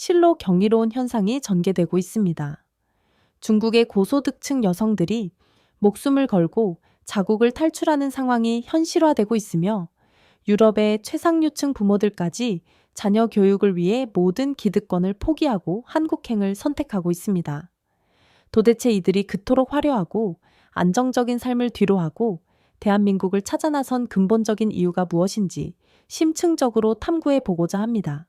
실로 경이로운 현상이 전개되고 있습니다. 중국의 고소득층 여성들이 목숨을 걸고 자국을 탈출하는 상황이 현실화되고 있으며 유럽의 최상류층 부모들까지 자녀 교육을 위해 모든 기득권을 포기하고 한국행을 선택하고 있습니다. 도대체 이들이 그토록 화려하고 안정적인 삶을 뒤로하고 대한민국을 찾아 나선 근본적인 이유가 무엇인지 심층적으로 탐구해 보고자 합니다.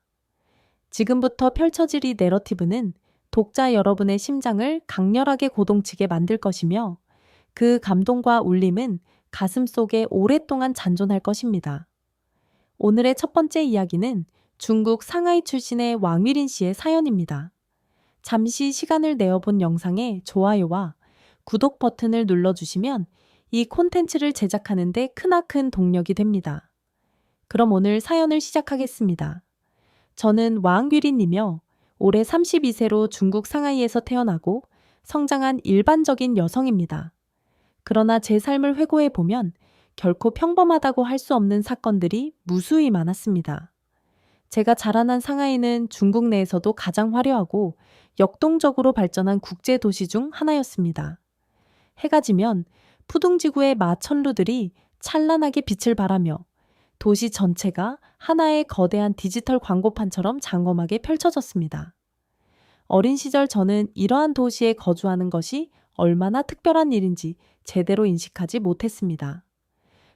지금부터 펼쳐질 이 내러티브는 독자 여러분의 심장을 강렬하게 고동치게 만들 것이며 그 감동과 울림은 가슴 속에 오랫동안 잔존할 것입니다. 오늘의 첫 번째 이야기는 중국 상하이 출신의 왕위린 씨의 사연입니다. 잠시 시간을 내어본 영상에 좋아요와 구독 버튼을 눌러주시면 이 콘텐츠를 제작하는 데 크나큰 동력이 됩니다. 그럼 오늘 사연을 시작하겠습니다. 저는 왕귀린이며 올해 32세로 중국 상하이에서 태어나고 성장한 일반적인 여성입니다. 그러나 제 삶을 회고해 보면 결코 평범하다고 할 수 없는 사건들이 무수히 많았습니다. 제가 자라난 상하이는 중국 내에서도 가장 화려하고 역동적으로 발전한 국제 도시 중 하나였습니다. 해가 지면 푸둥지구의 마천루들이 찬란하게 빛을 발하며 도시 전체가 하나의 거대한 디지털 광고판처럼 장엄하게 펼쳐졌습니다. 어린 시절 저는 이러한 도시에 거주하는 것이 얼마나 특별한 일인지 제대로 인식하지 못했습니다.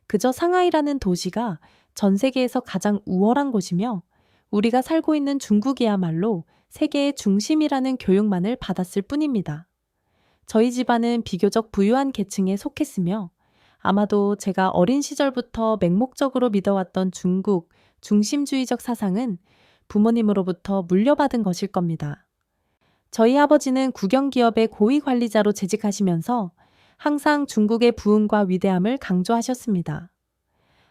그저 상하이라는 도시가 전 세계에서 가장 우월한 곳이며 우리가 살고 있는 중국이야말로 세계의 중심이라는 교육만을 받았을 뿐입니다. 저희 집안은 비교적 부유한 계층에 속했으며 아마도 제가 어린 시절부터 맹목적으로 믿어왔던 중국 중심주의적 사상은 부모님으로부터 물려받은 것일 겁니다. 저희 아버지는 국영기업의 고위 관리자로 재직하시면서 항상 중국의 부흥과 위대함을 강조하셨습니다.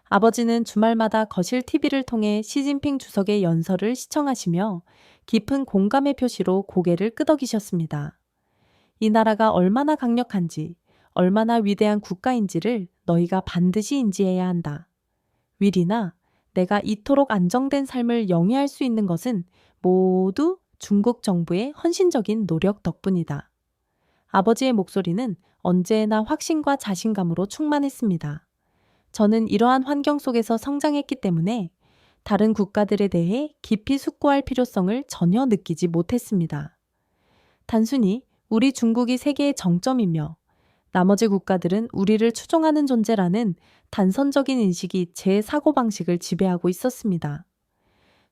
아버지는 주말마다 거실 TV를 통해 시진핑 주석의 연설을 시청하시며 깊은 공감의 표시로 고개를 끄덕이셨습니다. 이 나라가 얼마나 강력한지, 얼마나 위대한 국가인지를 너희가 반드시 인지해야 한다. 위리나, 내가 이토록 안정된 삶을 영위할 수 있는 것은 모두 중국 정부의 헌신적인 노력 덕분이다. 아버지의 목소리는 언제나 확신과 자신감으로 충만했습니다. 저는 이러한 환경 속에서 성장했기 때문에 다른 국가들에 대해 깊이 숙고할 필요성을 전혀 느끼지 못했습니다. 단순히 우리 중국이 세계의 정점이며 나머지 국가들은 우리를 추종하는 존재라는 단선적인 인식이 제 사고방식을 지배하고 있었습니다.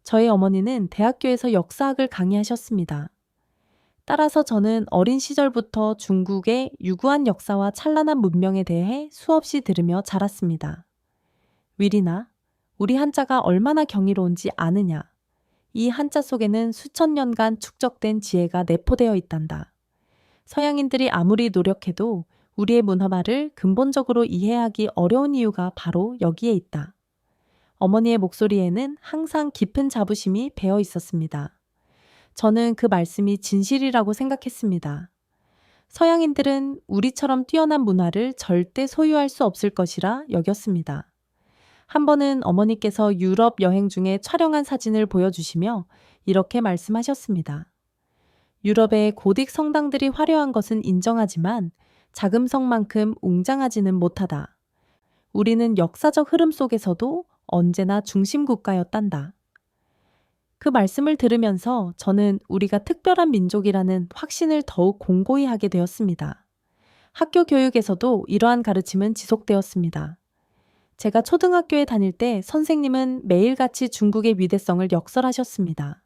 저희 어머니는 대학교에서 역사학을 강의하셨습니다. 따라서 저는 어린 시절부터 중국의 유구한 역사와 찬란한 문명에 대해 수없이 들으며 자랐습니다. 위리나, 우리 한자가 얼마나 경이로운지 아느냐? 이 한자 속에는 수천 년간 축적된 지혜가 내포되어 있단다. 서양인들이 아무리 노력해도 우리의 문화말을 근본적으로 이해하기 어려운 이유가 바로 여기에 있다. 어머니의 목소리에는 항상 깊은 자부심이 배어 있었습니다. 저는 그 말씀이 진실이라고 생각했습니다. 서양인들은 우리처럼 뛰어난 문화를 절대 소유할 수 없을 것이라 여겼습니다. 한 번은 어머니께서 유럽 여행 중에 촬영한 사진을 보여주시며 이렇게 말씀하셨습니다. 유럽의 고딕 성당들이 화려한 것은 인정하지만 자금성만큼 웅장하지는 못하다. 우리는 역사적 흐름 속에서도 언제나 중심 국가였단다. 그 말씀을 들으면서 저는 우리가 특별한 민족이라는 확신을 더욱 공고히 하게 되었습니다. 학교 교육에서도 이러한 가르침은 지속되었습니다. 제가 초등학교에 다닐 때 선생님은 매일같이 중국의 위대성을 역설하셨습니다.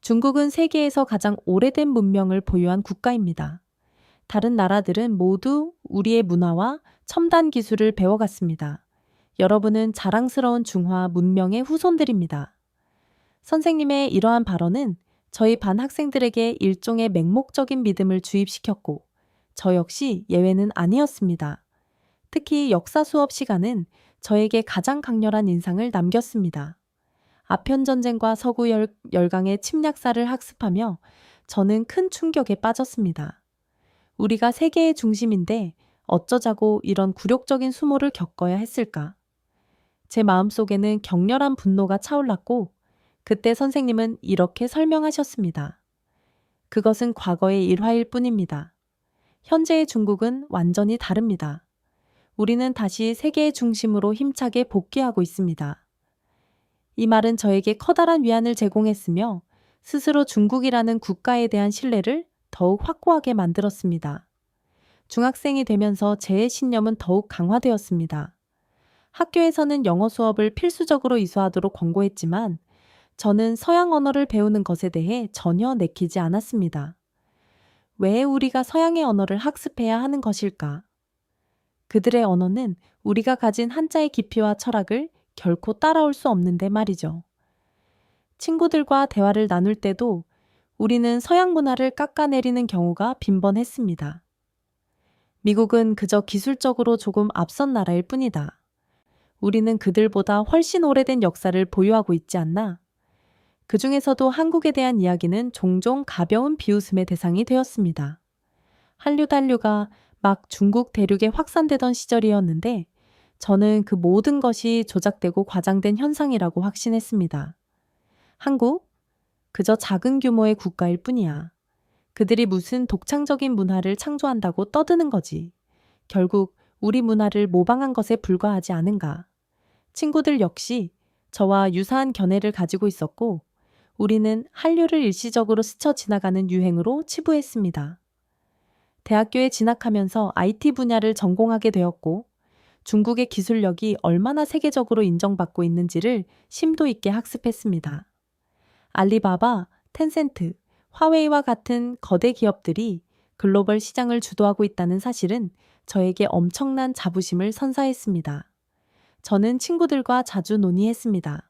중국은 세계에서 가장 오래된 문명을 보유한 국가입니다. 다른 나라들은 모두 우리의 문화와 첨단 기술을 배워갔습니다. 여러분은 자랑스러운 중화 문명의 후손들입니다. 선생님의 이러한 발언은 저희 반 학생들에게 일종의 맹목적인 믿음을 주입시켰고 저 역시 예외는 아니었습니다. 특히 역사 수업 시간은 저에게 가장 강렬한 인상을 남겼습니다. 아편전쟁과 서구 열강의 침략사를 학습하며 저는 큰 충격에 빠졌습니다. 우리가 세계의 중심인데 어쩌자고 이런 굴욕적인 수모를 겪어야 했을까? 제 마음속에는 격렬한 분노가 차올랐고 그때 선생님은 이렇게 설명하셨습니다. 그것은 과거의 일화일 뿐입니다. 현재의 중국은 완전히 다릅니다. 우리는 다시 세계의 중심으로 힘차게 복귀하고 있습니다. 이 말은 저에게 커다란 위안을 제공했으며 스스로 중국이라는 국가에 대한 신뢰를 더욱 확고하게 만들었습니다. 중학생이 되면서 제 신념은 더욱 강화되었습니다. 학교에서는 영어 수업을 필수적으로 이수하도록 권고했지만 저는 서양 언어를 배우는 것에 대해 전혀 내키지 않았습니다. 왜 우리가 서양의 언어를 학습해야 하는 것일까? 그들의 언어는 우리가 가진 한자의 깊이와 철학을 결코 따라올 수 없는데 말이죠. 친구들과 대화를 나눌 때도 우리는 서양 문화를 깎아내리는 경우가 빈번했습니다. 미국은 그저 기술적으로 조금 앞선 나라일 뿐이다. 우리는 그들보다 훨씬 오래된 역사를 보유하고 있지 않나? 그 중에서도 한국에 대한 이야기는 종종 가벼운 비웃음의 대상이 되었습니다. 한류가 막 중국 대륙에 확산되던 시절이었는데 저는 그 모든 것이 조작되고 과장된 현상이라고 확신했습니다. 한국? 그저 작은 규모의 국가일 뿐이야. 그들이 무슨 독창적인 문화를 창조한다고 떠드는 거지. 결국 우리 문화를 모방한 것에 불과하지 않은가. 친구들 역시 저와 유사한 견해를 가지고 있었고 우리는 한류를 일시적으로 스쳐 지나가는 유행으로 치부했습니다. 대학교에 진학하면서 IT 분야를 전공하게 되었고 중국의 기술력이 얼마나 세계적으로 인정받고 있는지를 심도 있게 학습했습니다. 알리바바, 텐센트, 화웨이와 같은 거대 기업들이 글로벌 시장을 주도하고 있다는 사실은 저에게 엄청난 자부심을 선사했습니다. 저는 친구들과 자주 논의했습니다.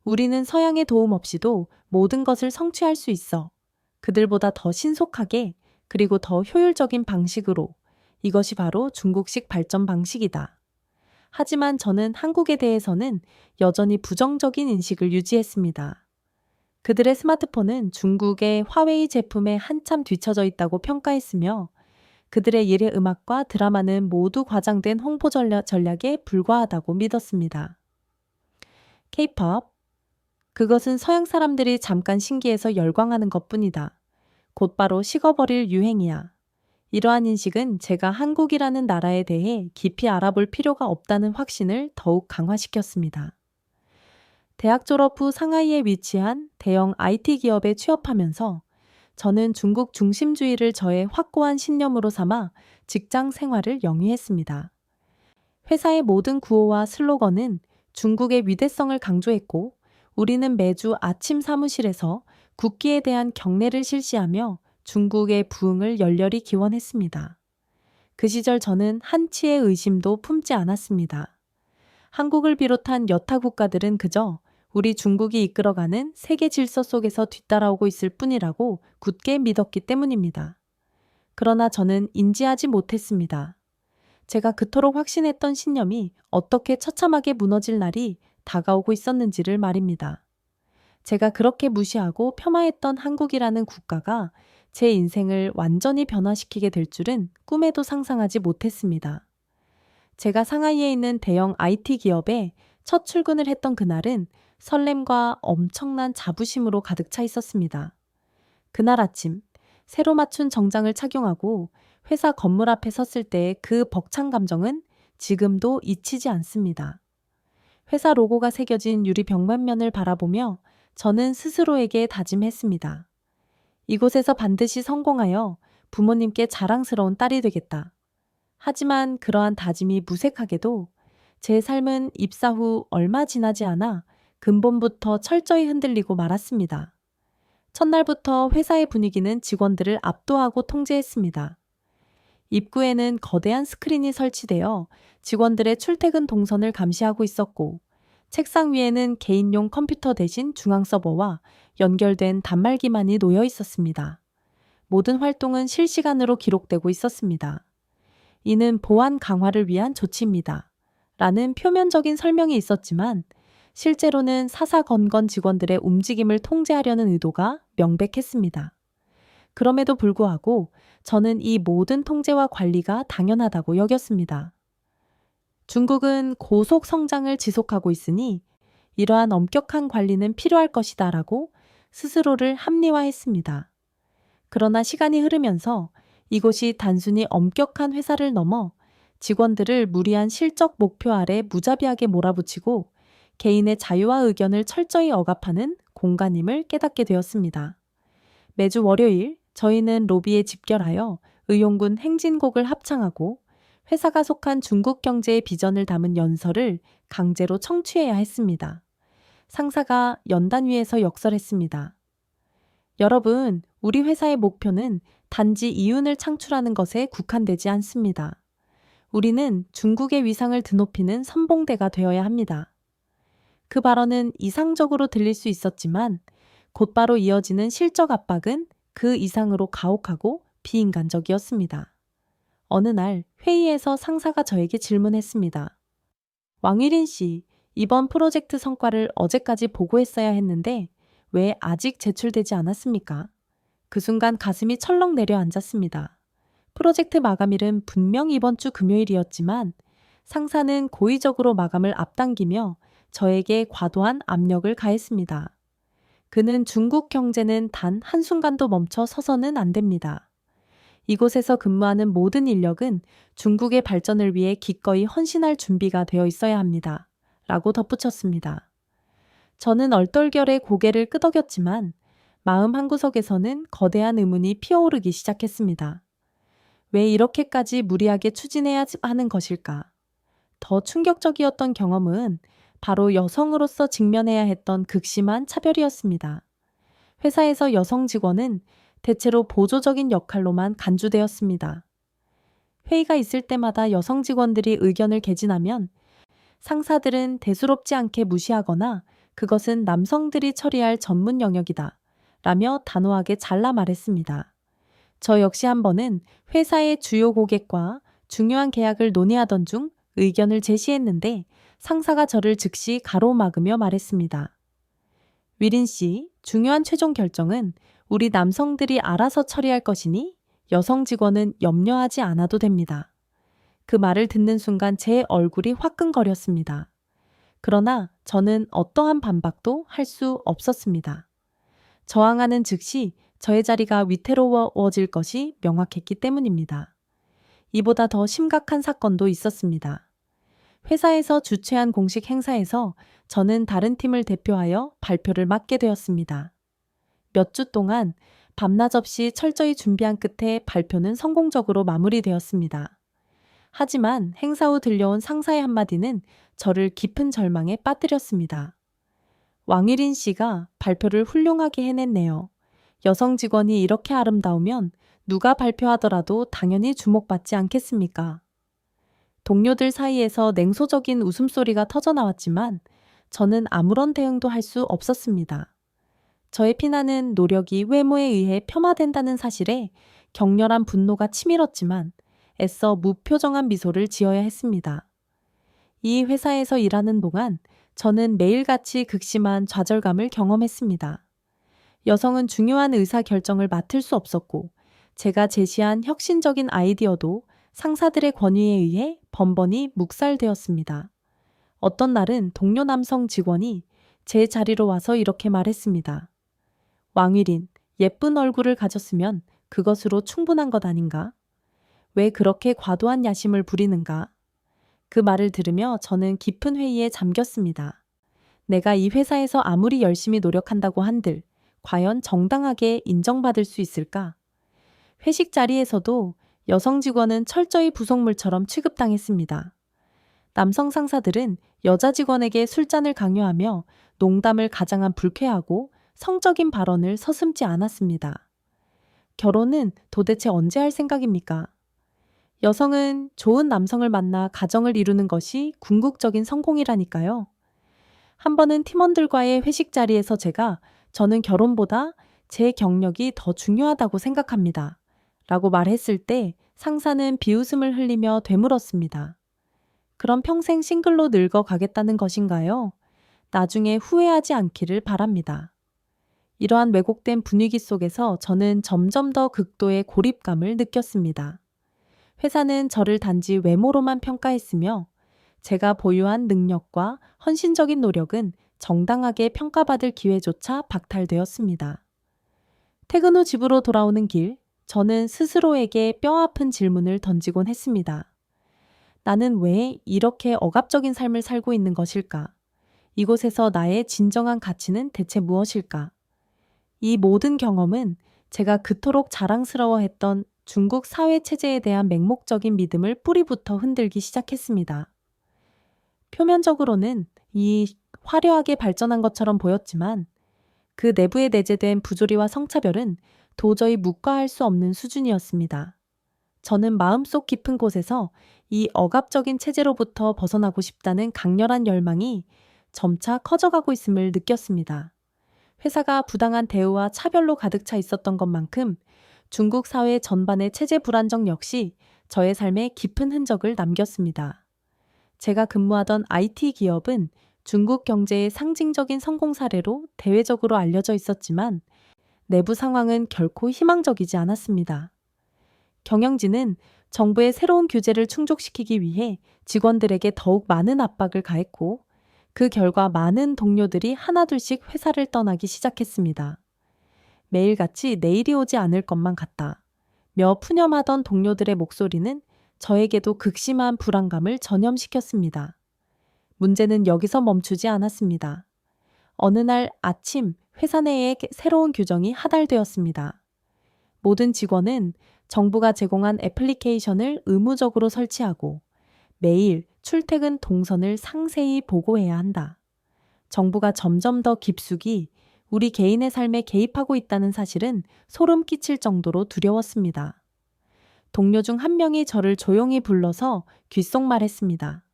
우리는 서양의 도움 없이도 모든 것을 성취할 수 있어. 그들보다 더 신속하게 그리고 더 효율적인 방식으로. 이것이 바로 중국식 발전 방식이다. 하지만 저는 한국에 대해서는 여전히 부정적인 인식을 유지했습니다. 그들의 스마트폰은 중국의 화웨이 제품에 한참 뒤처져 있다고 평가했으며 그들의 예의 음악과 드라마는 모두 과장된 홍보 전략에 불과하다고 믿었습니다. K-pop, 그것은 서양 사람들이 잠깐 신기해서 열광하는 것뿐이다. 곧바로 식어버릴 유행이야. 이러한 인식은 제가 한국이라는 나라에 대해 깊이 알아볼 필요가 없다는 확신을 더욱 강화시켰습니다. 대학 졸업 후 상하이에 위치한 대형 IT 기업에 취업하면서 저는 중국 중심주의를 저의 확고한 신념으로 삼아 직장 생활을 영위했습니다. 회사의 모든 구호와 슬로건은 중국의 위대성을 강조했고 우리는 매주 아침 사무실에서 국기에 대한 경례를 실시하며 중국의 부흥을 열렬히 기원했습니다. 그 시절 저는 한치의 의심도 품지 않았습니다. 한국을 비롯한 여타 국가들은 그저 우리 중국이 이끌어가는 세계 질서 속에서 뒤따라오고 있을 뿐이라고 굳게 믿었기 때문입니다. 그러나 저는 인지하지 못했습니다. 제가 그토록 확신했던 신념이 어떻게 처참하게 무너질 날이 다가오고 있었는지를 말입니다. 제가 그렇게 무시하고 폄하했던 한국이라는 국가가 제 인생을 완전히 변화시키게 될 줄은 꿈에도 상상하지 못했습니다. 제가 상하이에 있는 대형 IT 기업에 첫 출근을 했던 그날은 설렘과 엄청난 자부심으로 가득 차 있었습니다. 그날 아침 새로 맞춘 정장을 착용하고 회사 건물 앞에 섰을 때의 그 벅찬 감정은 지금도 잊히지 않습니다. 회사 로고가 새겨진 유리 벽면면을 바라보며 저는 스스로에게 다짐했습니다. 이곳에서 반드시 성공하여 부모님께 자랑스러운 딸이 되겠다. 하지만 그러한 다짐이 무색하게도 제 삶은 입사 후 얼마 지나지 않아 근본부터 철저히 흔들리고 말았습니다. 첫날부터 회사의 분위기는 직원들을 압도하고 통제했습니다. 입구에는 거대한 스크린이 설치되어 직원들의 출퇴근 동선을 감시하고 있었고 책상 위에는 개인용 컴퓨터 대신 중앙 서버와 연결된 단말기만이 놓여 있었습니다. 모든 활동은 실시간으로 기록되고 있었습니다. 이는 보안 강화를 위한 조치입니다. 라는 표면적인 설명이 있었지만 실제로는 사사건건 직원들의 움직임을 통제하려는 의도가 명백했습니다. 그럼에도 불구하고 저는 이 모든 통제와 관리가 당연하다고 여겼습니다. 중국은 고속 성장을 지속하고 있으니 이러한 엄격한 관리는 필요할 것이다 라고 스스로를 합리화했습니다. 그러나 시간이 흐르면서 이곳이 단순히 엄격한 회사를 넘어 직원들을 무리한 실적 목표 아래 무자비하게 몰아붙이고 개인의 자유와 의견을 철저히 억압하는 공간임을 깨닫게 되었습니다. 매주 월요일 저희는 로비에 집결하여 의용군 행진곡을 합창하고 회사가 속한 중국 경제의 비전을 담은 연설을 강제로 청취해야 했습니다. 상사가 연단 위에서 역설했습니다. 여러분, 우리 회사의 목표는 단지 이윤을 창출하는 것에 국한되지 않습니다. 우리는 중국의 위상을 드높이는 선봉대가 되어야 합니다. 그 발언은 이상적으로 들릴 수 있었지만 곧바로 이어지는 실적 압박은 그 이상으로 가혹하고 비인간적이었습니다. 어느 날 회의에서 상사가 저에게 질문했습니다. 왕일인 씨, 이번 프로젝트 성과를 어제까지 보고했어야 했는데 왜 아직 제출되지 않았습니까? 그 순간 가슴이 철렁 내려앉았습니다. 프로젝트 마감일은 분명 이번 주 금요일이었지만 상사는 고의적으로 마감을 앞당기며 저에게 과도한 압력을 가했습니다. 그는 중국 경제는 단 한순간도 멈춰 서서는 안 됩니다. 이곳에서 근무하는 모든 인력은 중국의 발전을 위해 기꺼이 헌신할 준비가 되어 있어야 합니다. 라고 덧붙였습니다. 저는 얼떨결에 고개를 끄덕였지만 마음 한구석에서는 거대한 의문이 피어오르기 시작했습니다. 왜 이렇게까지 무리하게 추진해야 하는 것일까? 더 충격적이었던 경험은 바로 여성으로서 직면해야 했던 극심한 차별이었습니다. 회사에서 여성 직원은 대체로 보조적인 역할로만 간주되었습니다. 회의가 있을 때마다 여성 직원들이 의견을 개진하면 상사들은 대수롭지 않게 무시하거나 그것은 남성들이 처리할 전문 영역이다 라며 단호하게 잘라 말했습니다. 저 역시 한 번은 회사의 주요 고객과 중요한 계약을 논의하던 중 의견을 제시했는데 상사가 저를 즉시 가로막으며 말했습니다. 위린 씨, 중요한 최종 결정은 우리 남성들이 알아서 처리할 것이니 여성 직원은 염려하지 않아도 됩니다. 그 말을 듣는 순간 제 얼굴이 화끈거렸습니다. 그러나 저는 어떠한 반박도 할 수 없었습니다. 저항하는 즉시 저의 자리가 위태로워질 것이 명확했기 때문입니다. 이보다 더 심각한 사건도 있었습니다. 회사에서 주최한 공식 행사에서 저는 다른 팀을 대표하여 발표를 맡게 되었습니다. 몇 주 동안 밤낮 없이 철저히 준비한 끝에 발표는 성공적으로 마무리되었습니다. 하지만 행사 후 들려온 상사의 한마디는 저를 깊은 절망에 빠뜨렸습니다. 왕일인 씨가 발표를 훌륭하게 해냈네요. 여성 직원이 이렇게 아름다우면 누가 발표하더라도 당연히 주목받지 않겠습니까? 동료들 사이에서 냉소적인 웃음소리가 터져나왔지만 저는 아무런 대응도 할 수 없었습니다. 저의 피나는 노력이 외모에 의해 폄하된다는 사실에 격렬한 분노가 치밀었지만 애써 무표정한 미소를 지어야 했습니다. 이 회사에서 일하는 동안 저는 매일같이 극심한 좌절감을 경험했습니다. 여성은 중요한 의사결정을 맡을 수 없었고 제가 제시한 혁신적인 아이디어도 상사들의 권위에 의해 번번이 묵살되었습니다. 어떤 날은 동료 남성 직원이 제 자리로 와서 이렇게 말했습니다. 왕일인, 예쁜 얼굴을 가졌으면 그것으로 충분한 것 아닌가? 왜 그렇게 과도한 야심을 부리는가? 그 말을 들으며 저는 깊은 회의에 잠겼습니다. 내가 이 회사에서 아무리 열심히 노력한다고 한들 과연 정당하게 인정받을 수 있을까? 회식 자리에서도 여성 직원은 철저히 부속물처럼 취급당했습니다. 남성 상사들은 여자 직원에게 술잔을 강요하며 농담을 가장한 불쾌하고 성적인 발언을 서슴지 않았습니다. 결혼은 도대체 언제 할 생각입니까? 여성은 좋은 남성을 만나 가정을 이루는 것이 궁극적인 성공이라니까요. 한 번은 팀원들과의 회식 자리에서 저는 결혼보다 제 경력이 더 중요하다고 생각합니다. 라고 말했을 때 상사는 비웃음을 흘리며 되물었습니다. 그럼 평생 싱글로 늙어 가겠다는 것인가요? 나중에 후회하지 않기를 바랍니다. 이러한 왜곡된 분위기 속에서 저는 점점 더 극도의 고립감을 느꼈습니다. 회사는 저를 단지 외모로만 평가했으며 제가 보유한 능력과 헌신적인 노력은 정당하게 평가받을 기회조차 박탈되었습니다. 퇴근 후 집으로 돌아오는 길, 저는 스스로에게 뼈아픈 질문을 던지곤 했습니다. 나는 왜 이렇게 억압적인 삶을 살고 있는 것일까? 이곳에서 나의 진정한 가치는 대체 무엇일까? 이 모든 경험은 제가 그토록 자랑스러워했던 중국 사회 체제에 대한 맹목적인 믿음을 뿌리부터 흔들기 시작했습니다. 표면적으로는 이 화려하게 발전한 것처럼 보였지만 그 내부에 내재된 부조리와 성차별은 도저히 묵과할 수 없는 수준이었습니다. 저는 마음속 깊은 곳에서 이 억압적인 체제로부터 벗어나고 싶다는 강렬한 열망이 점차 커져가고 있음을 느꼈습니다. 회사가 부당한 대우와 차별로 가득 차 있었던 것만큼 중국 사회 전반의 체제 불안정 역시 저의 삶에 깊은 흔적을 남겼습니다. 제가 근무하던 IT 기업은 중국 경제의 상징적인 성공 사례로 대외적으로 알려져 있었지만 내부 상황은 결코 희망적이지 않았습니다. 경영진은 정부의 새로운 규제를 충족시키기 위해 직원들에게 더욱 많은 압박을 가했고 그 결과 많은 동료들이 하나둘씩 회사를 떠나기 시작했습니다. 매일같이 내일이 오지 않을 것만 같다. 며 푸념하던 동료들의 목소리는 저에게도 극심한 불안감을 전염시켰습니다. 문제는 여기서 멈추지 않았습니다. 어느 날 아침 회사 내에 새로운 규정이 하달되었습니다. 모든 직원은 정부가 제공한 애플리케이션을 의무적으로 설치하고 매일 출퇴근 동선을 상세히 보고해야 한다. 정부가 점점 더 깊숙이 우리 개인의 삶에 개입하고 있다는 사실은 소름 끼칠 정도로 두려웠습니다. 동료 중 한 명이 저를 조용히 불러서 귓속말했습니다.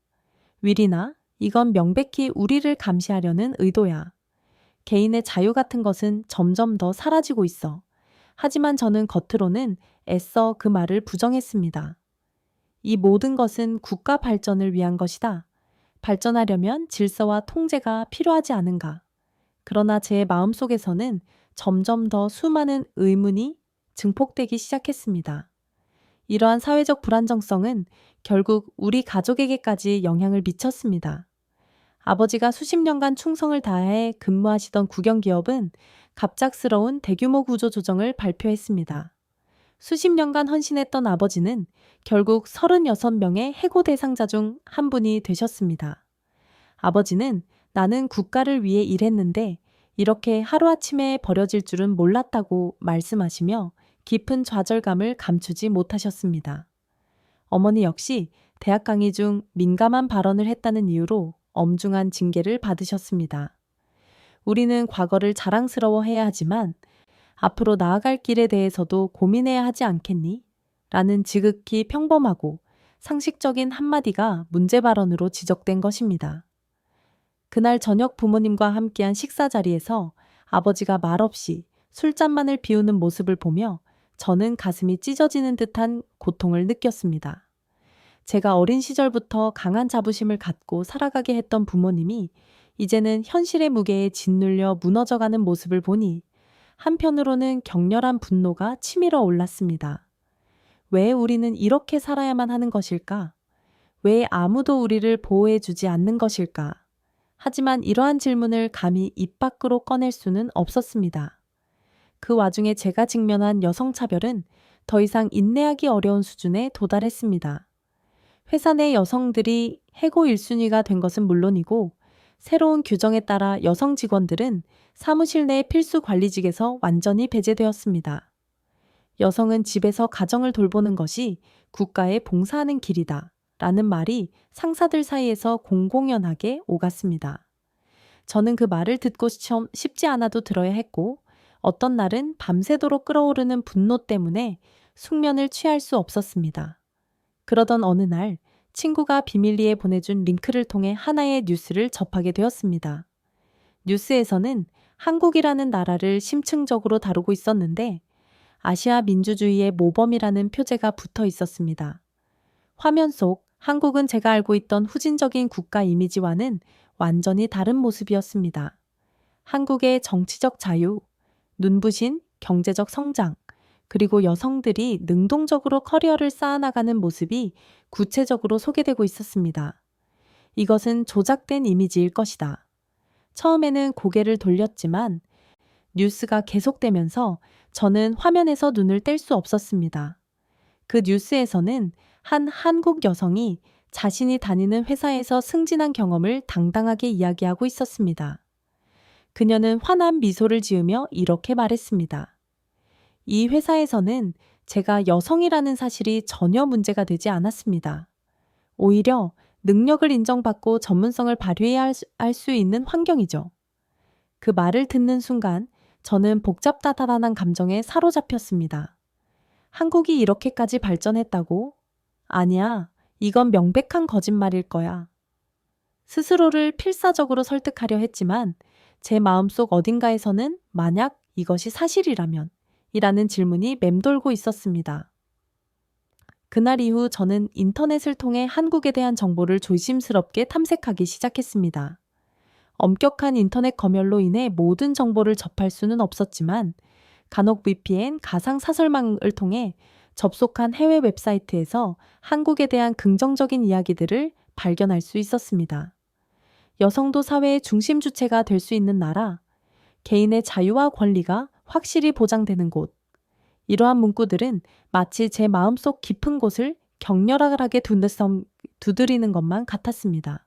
윌이나, 이건 명백히 우리를 감시하려는 의도야. 개인의 자유 같은 것은 점점 더 사라지고 있어. 하지만 저는 겉으로는 애써 그 말을 부정했습니다. 이 모든 것은 국가 발전을 위한 것이다. 발전하려면 질서와 통제가 필요하지 않은가. 그러나 제 마음속에서는 점점 더 수많은 의문이 증폭되기 시작했습니다. 이러한 사회적 불안정성은 결국 우리 가족에게까지 영향을 미쳤습니다. 아버지가 수십 년간 충성을 다해 근무하시던 국영기업은 갑작스러운 대규모 구조 조정을 발표했습니다. 수십 년간 헌신했던 아버지는 결국 36명의 해고 대상자 중 한 분이 되셨습니다. 아버지는 나는 국가를 위해 일했는데 이렇게 하루아침에 버려질 줄은 몰랐다고 말씀하시며 깊은 좌절감을 감추지 못하셨습니다. 어머니 역시 대학 강의 중 민감한 발언을 했다는 이유로 엄중한 징계를 받으셨습니다. 우리는 과거를 자랑스러워해야 하지만 앞으로 나아갈 길에 대해서도 고민해야 하지 않겠니? 라는 지극히 평범하고 상식적인 한마디가 문제 발언으로 지적된 것입니다. 그날 저녁 부모님과 함께한 식사 자리에서 아버지가 말없이 술잔만을 비우는 모습을 보며 저는 가슴이 찢어지는 듯한 고통을 느꼈습니다. 제가 어린 시절부터 강한 자부심을 갖고 살아가게 했던 부모님이 이제는 현실의 무게에 짓눌려 무너져가는 모습을 보니 한편으로는 격렬한 분노가 치밀어 올랐습니다. 왜 우리는 이렇게 살아야만 하는 것일까? 왜 아무도 우리를 보호해주지 않는 것일까? 하지만 이러한 질문을 감히 입 밖으로 꺼낼 수는 없었습니다. 그 와중에 제가 직면한 여성차별은 더 이상 인내하기 어려운 수준에 도달했습니다. 회사 내 여성들이 해고 1순위가 된 것은 물론이고 새로운 규정에 따라 여성 직원들은 사무실 내 필수 관리직에서 완전히 배제되었습니다. 여성은 집에서 가정을 돌보는 것이 국가에 봉사하는 길이다 라는 말이 상사들 사이에서 공공연하게 오갔습니다. 저는 그 말을 듣고 싶지 않아도 들어야 했고 어떤 날은 밤새도록 끓어오르는 분노 때문에 숙면을 취할 수 없었습니다. 그러던 어느 날 친구가 비밀리에 보내준 링크를 통해 하나의 뉴스를 접하게 되었습니다. 뉴스에서는 한국이라는 나라를 심층적으로 다루고 있었는데 아시아 민주주의의 모범이라는 표제가 붙어 있었습니다. 화면 속 한국은 제가 알고 있던 후진적인 국가 이미지와는 완전히 다른 모습이었습니다. 한국의 정치적 자유, 눈부신 경제적 성장, 그리고 여성들이 능동적으로 커리어를 쌓아나가는 모습이 구체적으로 소개되고 있었습니다. 이것은 조작된 이미지일 것이다. 처음에는 고개를 돌렸지만 뉴스가 계속되면서 저는 화면에서 눈을 뗄 수 없었습니다. 그 뉴스에서는 한 한국 여성이 자신이 다니는 회사에서 승진한 경험을 당당하게 이야기하고 있었습니다. 그녀는 환한 미소를 지으며 이렇게 말했습니다. 이 회사에서는 제가 여성이라는 사실이 전혀 문제가 되지 않았습니다. 오히려 능력을 인정받고 전문성을 발휘해야 할 수 있는 환경이죠. 그 말을 듣는 순간 저는 복잡다단한 감정에 사로잡혔습니다. 한국이 이렇게까지 발전했다고? 아니야, 이건 명백한 거짓말일 거야. 스스로를 필사적으로 설득하려 했지만 제 마음속 어딘가에서는 만약 이것이 사실이라면 이라는 질문이 맴돌고 있었습니다. 그날 이후 저는 인터넷을 통해 한국에 대한 정보를 조심스럽게 탐색하기 시작했습니다. 엄격한 인터넷 검열로 인해 모든 정보를 접할 수는 없었지만 간혹 VPN 가상 사설망을 통해 접속한 해외 웹사이트에서 한국에 대한 긍정적인 이야기들을 발견할 수 있었습니다. 여성도 사회의 중심 주체가 될 수 있는 나라, 개인의 자유와 권리가 확실히 보장되는 곳. 이러한 문구들은 마치 제 마음속 깊은 곳을 격렬하게 두드리는 것만 같았습니다.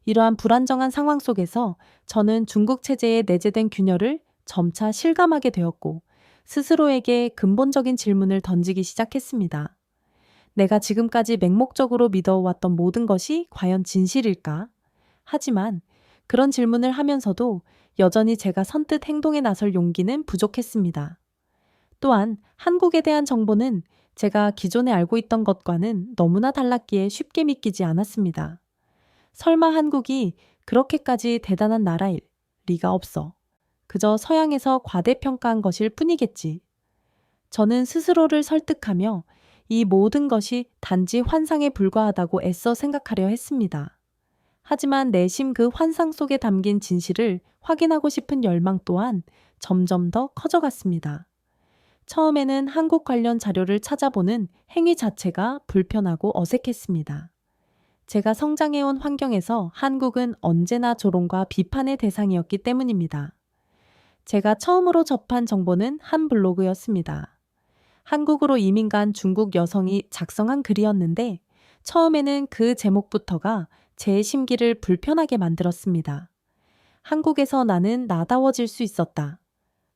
이러한 불안정한 상황 속에서 저는 중국 체제에 내재된 균열을 점차 실감하게 되었고 스스로에게 근본적인 질문을 던지기 시작했습니다. 내가 지금까지 맹목적으로 믿어왔던 모든 것이 과연 진실일까? 하지만 그런 질문을 하면서도 여전히 제가 선뜻 행동에 나설 용기는 부족했습니다. 또한 한국에 대한 정보는 제가 기존에 알고 있던 것과는 너무나 달랐기에 쉽게 믿기지 않았습니다. 설마 한국이 그렇게까지 대단한 나라일 리가 없어. 그저 서양에서 과대평가한 것일 뿐이겠지. 저는 스스로를 설득하며 이 모든 것이 단지 환상에 불과하다고 애써 생각하려 했습니다. 하지만 내심 그 환상 속에 담긴 진실을 확인하고 싶은 열망 또한 점점 더 커져갔습니다. 처음에는 한국 관련 자료를 찾아보는 행위 자체가 불편하고 어색했습니다. 제가 성장해온 환경에서 한국은 언제나 조롱과 비판의 대상이었기 때문입니다. 제가 처음으로 접한 정보는 한 블로그였습니다. 한국으로 이민 간 중국 여성이 작성한 글이었는데 처음에는 그 제목부터가 제 심기를 불편하게 만들었습니다. 한국에서 나는 나다워질 수 있었다.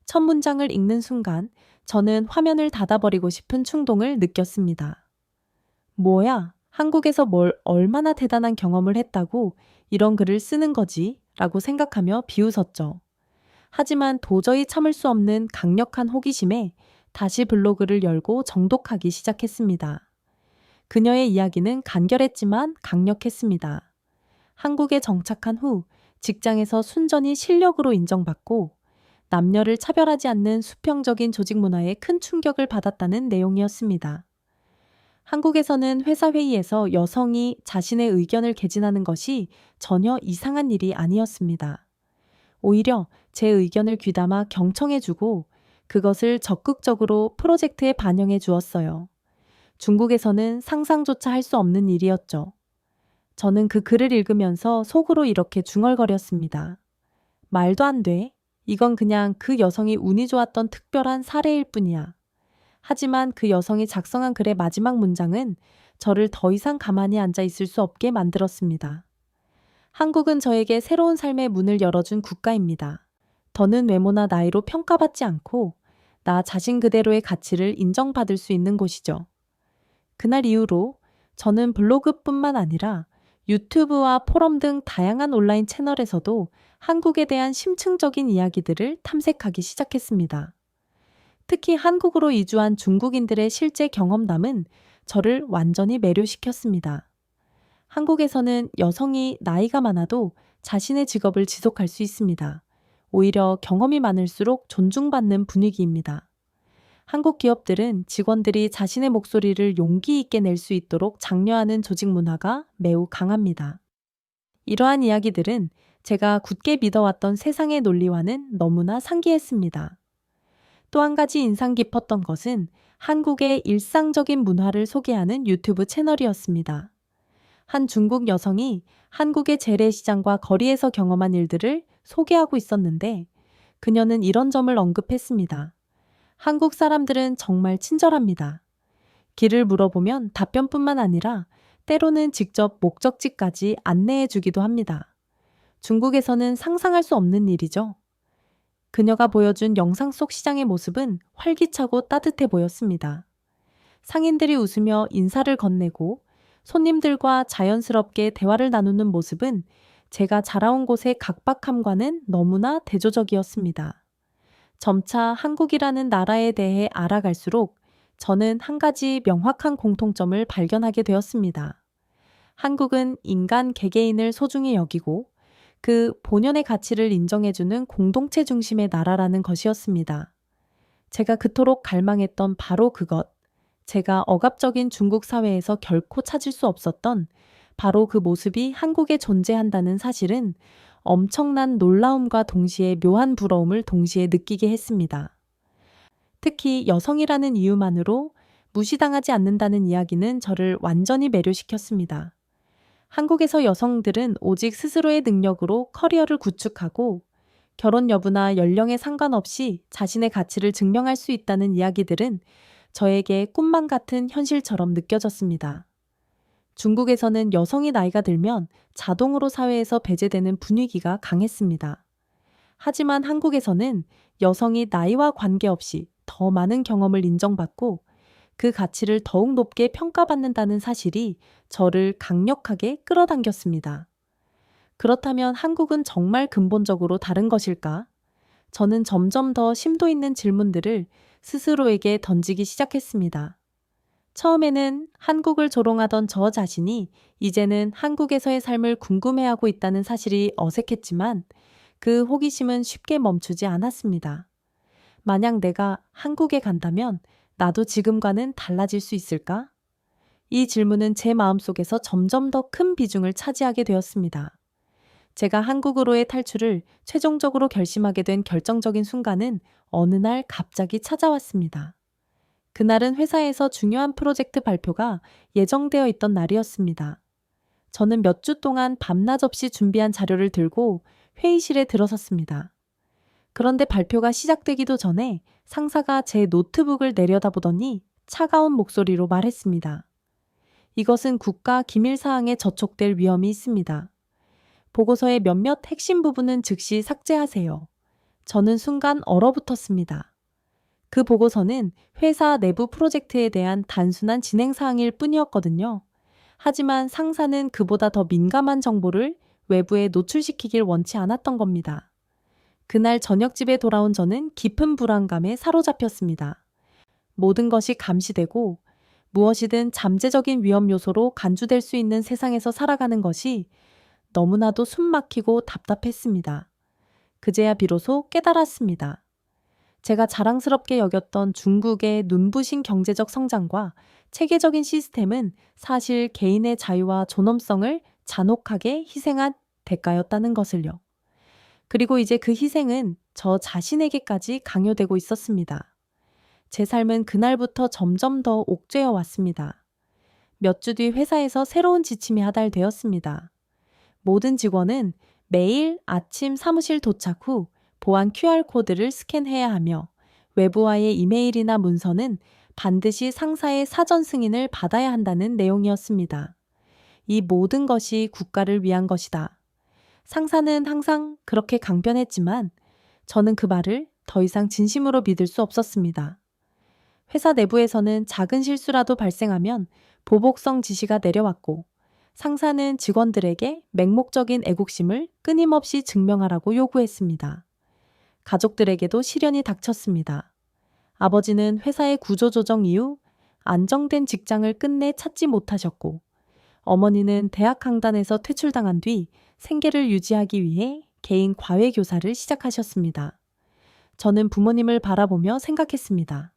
첫 문장을 읽는 순간 저는 화면을 닫아버리고 싶은 충동을 느꼈습니다. 뭐야? 한국에서 뭘 얼마나 대단한 경험을 했다고 이런 글을 쓰는 거지? 라고 생각하며 비웃었죠. 하지만 도저히 참을 수 없는 강력한 호기심에 다시 블로그를 열고 정독하기 시작했습니다. 그녀의 이야기는 간결했지만 강력했습니다. 한국에 정착한 후 직장에서 순전히 실력으로 인정받고 남녀를 차별하지 않는 수평적인 조직 문화에 큰 충격을 받았다는 내용이었습니다. 한국에서는 회사 회의에서 여성이 자신의 의견을 개진하는 것이 전혀 이상한 일이 아니었습니다. 오히려 제 의견을 귀담아 경청해주고 그것을 적극적으로 프로젝트에 반영해 주었어요. 중국에서는 상상조차 할 수 없는 일이었죠. 저는 그 글을 읽으면서 속으로 이렇게 중얼거렸습니다. 말도 안 돼. 이건 그냥 그 여성이 운이 좋았던 특별한 사례일 뿐이야. 하지만 그 여성이 작성한 글의 마지막 문장은 저를 더 이상 가만히 앉아 있을 수 없게 만들었습니다. 한국은 저에게 새로운 삶의 문을 열어준 국가입니다. 더는 외모나 나이로 평가받지 않고 나 자신 그대로의 가치를 인정받을 수 있는 곳이죠. 그날 이후로 저는 블로그뿐만 아니라 유튜브와 포럼 등 다양한 온라인 채널에서도 한국에 대한 심층적인 이야기들을 탐색하기 시작했습니다. 특히 한국으로 이주한 중국인들의 실제 경험담은 저를 완전히 매료시켰습니다. 한국에서는 여성이 나이가 많아도 자신의 직업을 지속할 수 있습니다. 오히려 경험이 많을수록 존중받는 분위기입니다. 한국 기업들은 직원들이 자신의 목소리를 용기 있게 낼 수 있도록 장려하는 조직 문화가 매우 강합니다. 이러한 이야기들은 제가 굳게 믿어왔던 세상의 논리와는 너무나 상기했습니다. 또 한 가지 인상 깊었던 것은 한국의 일상적인 문화를 소개하는 유튜브 채널이었습니다. 한 중국 여성이 한국의 재래시장과 거리에서 경험한 일들을 소개하고 있었는데 그녀는 이런 점을 언급했습니다. 한국 사람들은 정말 친절합니다. 길을 물어보면 답변뿐만 아니라 때로는 직접 목적지까지 안내해 주기도 합니다. 중국에서는 상상할 수 없는 일이죠. 그녀가 보여준 영상 속 시장의 모습은 활기차고 따뜻해 보였습니다. 상인들이 웃으며 인사를 건네고 손님들과 자연스럽게 대화를 나누는 모습은 제가 자라온 곳의 각박함과는 너무나 대조적이었습니다. 점차 한국이라는 나라에 대해 알아갈수록 저는 한 가지 명확한 공통점을 발견하게 되었습니다. 한국은 인간 개개인을 소중히 여기고 그 본연의 가치를 인정해주는 공동체 중심의 나라라는 것이었습니다. 제가 그토록 갈망했던 바로 그것, 제가 억압적인 중국 사회에서 결코 찾을 수 없었던 바로 그 모습이 한국에 존재한다는 사실은 엄청난 놀라움과 동시에 묘한 부러움을 동시에 느끼게 했습니다. 특히 여성이라는 이유만으로 무시당하지 않는다는 이야기는 저를 완전히 매료시켰습니다. 한국에서 여성들은 오직 스스로의 능력으로 커리어를 구축하고 결혼 여부나 연령에 상관없이 자신의 가치를 증명할 수 있다는 이야기들은 저에게 꿈만 같은 현실처럼 느껴졌습니다. 중국에서는 여성이 나이가 들면 자동으로 사회에서 배제되는 분위기가 강했습니다. 하지만 한국에서는 여성이 나이와 관계없이 더 많은 경험을 인정받고 그 가치를 더욱 높게 평가받는다는 사실이 저를 강력하게 끌어당겼습니다. 그렇다면 한국은 정말 근본적으로 다른 것일까? 저는 점점 더 심도 있는 질문들을 스스로에게 던지기 시작했습니다. 처음에는 한국을 조롱하던 저 자신이 이제는 한국에서의 삶을 궁금해하고 있다는 사실이 어색했지만 그 호기심은 쉽게 멈추지 않았습니다. 만약 내가 한국에 간다면 나도 지금과는 달라질 수 있을까? 이 질문은 제 마음속에서 점점 더 큰 비중을 차지하게 되었습니다. 제가 한국으로의 탈출을 최종적으로 결심하게 된 결정적인 순간은 어느 날 갑자기 찾아왔습니다. 그날은 회사에서 중요한 프로젝트 발표가 예정되어 있던 날이었습니다. 저는 몇 주 동안 밤낮 없이 준비한 자료를 들고 회의실에 들어섰습니다. 그런데 발표가 시작되기도 전에 상사가 제 노트북을 내려다보더니 차가운 목소리로 말했습니다. 이것은 국가 기밀사항에 저촉될 위험이 있습니다. 보고서의 몇몇 핵심 부분은 즉시 삭제하세요. 저는 순간 얼어붙었습니다. 그 보고서는 회사 내부 프로젝트에 대한 단순한 진행사항일 뿐이었거든요. 하지만 상사는 그보다 더 민감한 정보를 외부에 노출시키길 원치 않았던 겁니다. 그날 저녁 집에 돌아온 저는 깊은 불안감에 사로잡혔습니다. 모든 것이 감시되고 무엇이든 잠재적인 위험 요소로 간주될 수 있는 세상에서 살아가는 것이 너무나도 숨막히고 답답했습니다. 그제야 비로소 깨달았습니다. 제가 자랑스럽게 여겼던 중국의 눈부신 경제적 성장과 체계적인 시스템은 사실 개인의 자유와 존엄성을 잔혹하게 희생한 대가였다는 것을요. 그리고 이제 그 희생은 저 자신에게까지 강요되고 있었습니다. 제 삶은 그날부터 점점 더 옥죄어 왔습니다. 몇 주 뒤 회사에서 새로운 지침이 하달되었습니다. 모든 직원은 매일 아침 사무실 도착 후 보안 QR코드를 스캔해야 하며 외부와의 이메일이나 문서는 반드시 상사의 사전 승인을 받아야 한다는 내용이었습니다. 이 모든 것이 국가를 위한 것이다. 상사는 항상 그렇게 강변했지만 저는 그 말을 더 이상 진심으로 믿을 수 없었습니다. 회사 내부에서는 작은 실수라도 발생하면 보복성 지시가 내려왔고 상사는 직원들에게 맹목적인 애국심을 끊임없이 증명하라고 요구했습니다. 가족들에게도 시련이 닥쳤습니다. 아버지는 회사의 구조조정 이후 안정된 직장을 끝내 찾지 못하셨고 어머니는 대학 강단에서 퇴출당한 뒤 생계를 유지하기 위해 개인 과외교사를 시작하셨습니다. 저는 부모님을 바라보며 생각했습니다.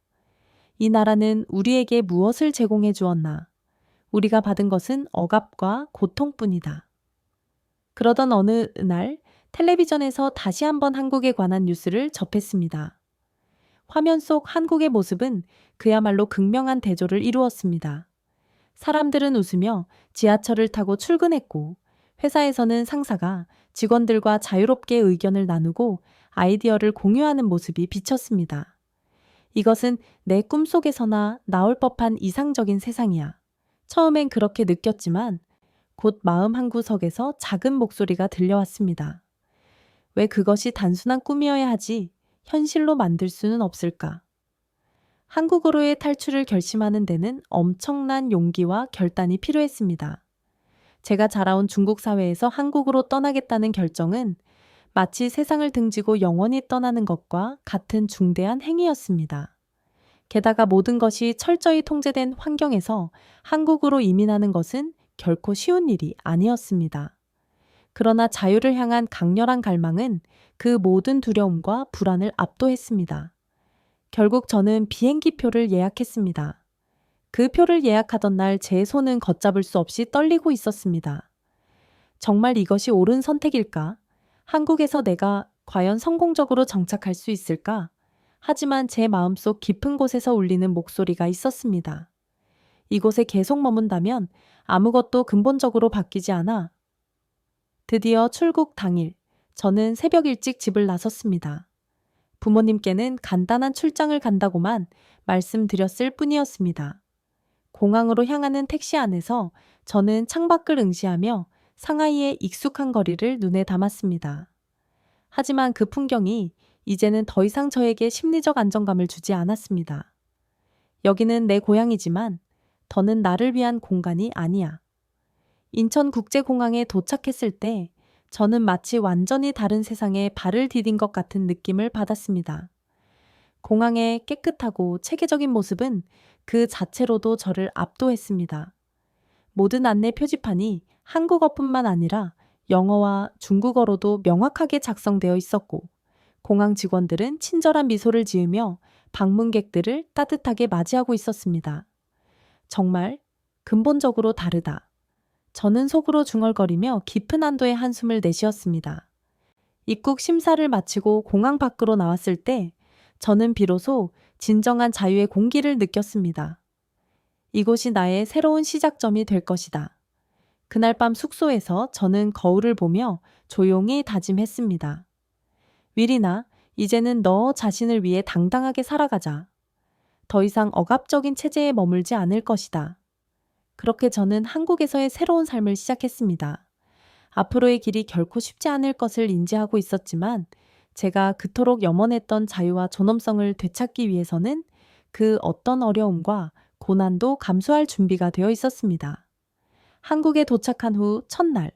이 나라는 우리에게 무엇을 제공해 주었나? 우리가 받은 것은 억압과 고통뿐이다. 그러던 어느 날 텔레비전에서 다시 한번 한국에 관한 뉴스를 접했습니다. 화면 속 한국의 모습은 그야말로 극명한 대조를 이루었습니다. 사람들은 웃으며 지하철을 타고 출근했고 회사에서는 상사가 직원들과 자유롭게 의견을 나누고 아이디어를 공유하는 모습이 비쳤습니다. 이것은 내 꿈속에서나 나올 법한 이상적인 세상이야. 처음엔 그렇게 느꼈지만 곧 마음 한구석에서 작은 목소리가 들려왔습니다. 왜 그것이 단순한 꿈이어야 하지 현실로 만들 수는 없을까? 한국으로의 탈출을 결심하는 데는 엄청난 용기와 결단이 필요했습니다. 제가 자라온 중국 사회에서 한국으로 떠나겠다는 결정은 마치 세상을 등지고 영원히 떠나는 것과 같은 중대한 행위였습니다. 게다가 모든 것이 철저히 통제된 환경에서 한국으로 이민하는 것은 결코 쉬운 일이 아니었습니다. 그러나 자유를 향한 강렬한 갈망은 그 모든 두려움과 불안을 압도했습니다. 결국 저는 비행기표를 예약했습니다. 그 표를 예약하던 날 제 손은 걷잡을 수 없이 떨리고 있었습니다. 정말 이것이 옳은 선택일까? 한국에서 내가 과연 성공적으로 정착할 수 있을까? 하지만 제 마음속 깊은 곳에서 울리는 목소리가 있었습니다. 이곳에 계속 머문다면 아무것도 근본적으로 바뀌지 않아. 드디어 출국 당일, 저는 새벽 일찍 집을 나섰습니다. 부모님께는 간단한 출장을 간다고만 말씀드렸을 뿐이었습니다. 공항으로 향하는 택시 안에서 저는 창밖을 응시하며 상하이의 익숙한 거리를 눈에 담았습니다. 하지만 그 풍경이 이제는 더 이상 저에게 심리적 안정감을 주지 않았습니다. 여기는 내 고향이지만 더는 나를 위한 공간이 아니야. 인천국제공항에 도착했을 때 저는 마치 완전히 다른 세상에 발을 디딘 것 같은 느낌을 받았습니다. 공항의 깨끗하고 체계적인 모습은 그 자체로도 저를 압도했습니다. 모든 안내 표지판이 한국어뿐만 아니라 영어와 중국어로도 명확하게 작성되어 있었고, 공항 직원들은 친절한 미소를 지으며 방문객들을 따뜻하게 맞이하고 있었습니다. 정말 근본적으로 다르다. 저는 속으로 중얼거리며 깊은 한도의 한숨을 내쉬었습니다. 입국 심사를 마치고 공항 밖으로 나왔을 때 저는 비로소 진정한 자유의 공기를 느꼈습니다. 이곳이 나의 새로운 시작점이 될 것이다. 그날 밤 숙소에서 저는 거울을 보며 조용히 다짐했습니다. 윌이나, 이제는 너 자신을 위해 당당하게 살아가자. 더 이상 억압적인 체제에 머물지 않을 것이다. 그렇게 저는 한국에서의 새로운 삶을 시작했습니다. 앞으로의 길이 결코 쉽지 않을 것을 인지하고 있었지만 제가 그토록 염원했던 자유와 존엄성을 되찾기 위해서는 그 어떤 어려움과 고난도 감수할 준비가 되어 있었습니다. 한국에 도착한 후 첫날,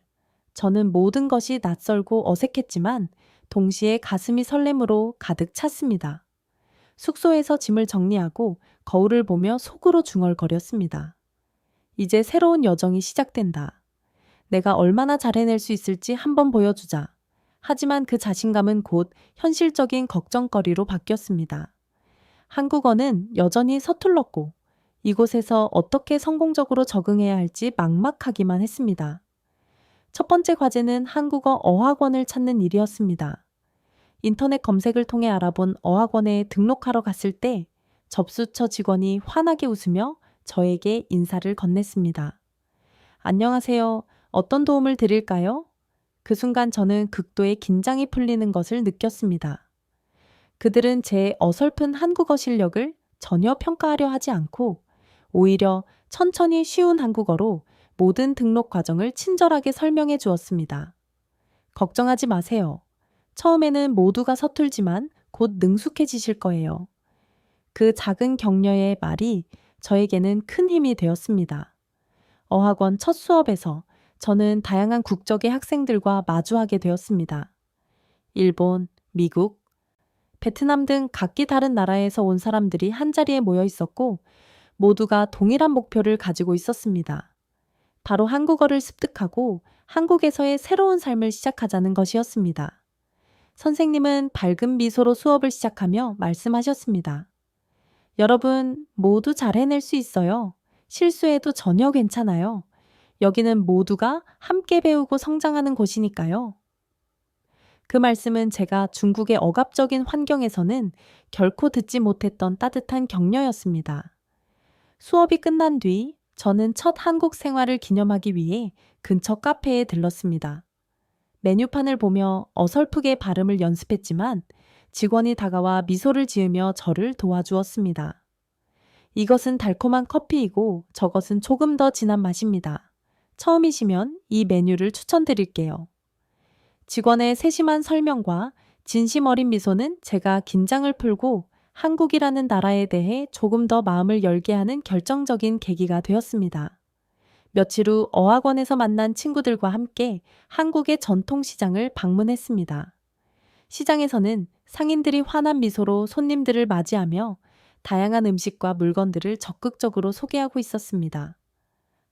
저는 모든 것이 낯설고 어색했지만 동시에 가슴이 설렘으로 가득 찼습니다. 숙소에서 짐을 정리하고 거울을 보며 속으로 중얼거렸습니다. 이제 새로운 여정이 시작된다. 내가 얼마나 잘 해낼 수 있을지 한번 보여주자. 하지만 그 자신감은 곧 현실적인 걱정거리로 바뀌었습니다. 한국어는 여전히 서툴렀고 이곳에서 어떻게 성공적으로 적응해야 할지 막막하기만 했습니다. 첫 번째 과제는 한국어 어학원을 찾는 일이었습니다. 인터넷 검색을 통해 알아본 어학원에 등록하러 갔을 때 접수처 직원이 환하게 웃으며 저에게 인사를 건넸습니다. 안녕하세요. 어떤 도움을 드릴까요? 그 순간 저는 극도의 긴장이 풀리는 것을 느꼈습니다. 그들은 제 어설픈 한국어 실력을 전혀 평가하려 하지 않고 오히려 천천히 쉬운 한국어로 모든 등록 과정을 친절하게 설명해 주었습니다. 걱정하지 마세요. 처음에는 모두가 서툴지만 곧 능숙해지실 거예요. 그 작은 격려의 말이 저에게는 큰 힘이 되었습니다. 어학원 첫 수업에서 저는 다양한 국적의 학생들과 마주하게 되었습니다. 일본, 미국, 베트남 등 각기 다른 나라에서 온 사람들이 한자리에 모여 있었고 모두가 동일한 목표를 가지고 있었습니다. 바로 한국어를 습득하고 한국에서의 새로운 삶을 시작하자는 것이었습니다. 선생님은 밝은 미소로 수업을 시작하며 말씀하셨습니다. 여러분 모두 잘 해낼 수 있어요. 실수해도 전혀 괜찮아요. 여기는 모두가 함께 배우고 성장하는 곳이니까요. 그 말씀은 제가 중국의 억압적인 환경에서는 결코 듣지 못했던 따뜻한 격려였습니다. 수업이 끝난 뒤 저는 첫 한국 생활을 기념하기 위해 근처 카페에 들렀습니다. 메뉴판을 보며 어설프게 발음을 연습했지만 직원이 다가와 미소를 지으며 저를 도와주었습니다. 이것은 달콤한 커피이고 저것은 조금 더 진한 맛입니다. 처음이시면 이 메뉴를 추천드릴게요. 직원의 세심한 설명과 진심 어린 미소는 제가 긴장을 풀고 한국이라는 나라에 대해 조금 더 마음을 열게 하는 결정적인 계기가 되었습니다. 며칠 후 어학원에서 만난 친구들과 함께 한국의 전통시장을 방문했습니다. 시장에서는 상인들이 환한 미소로 손님들을 맞이하며 다양한 음식과 물건들을 적극적으로 소개하고 있었습니다.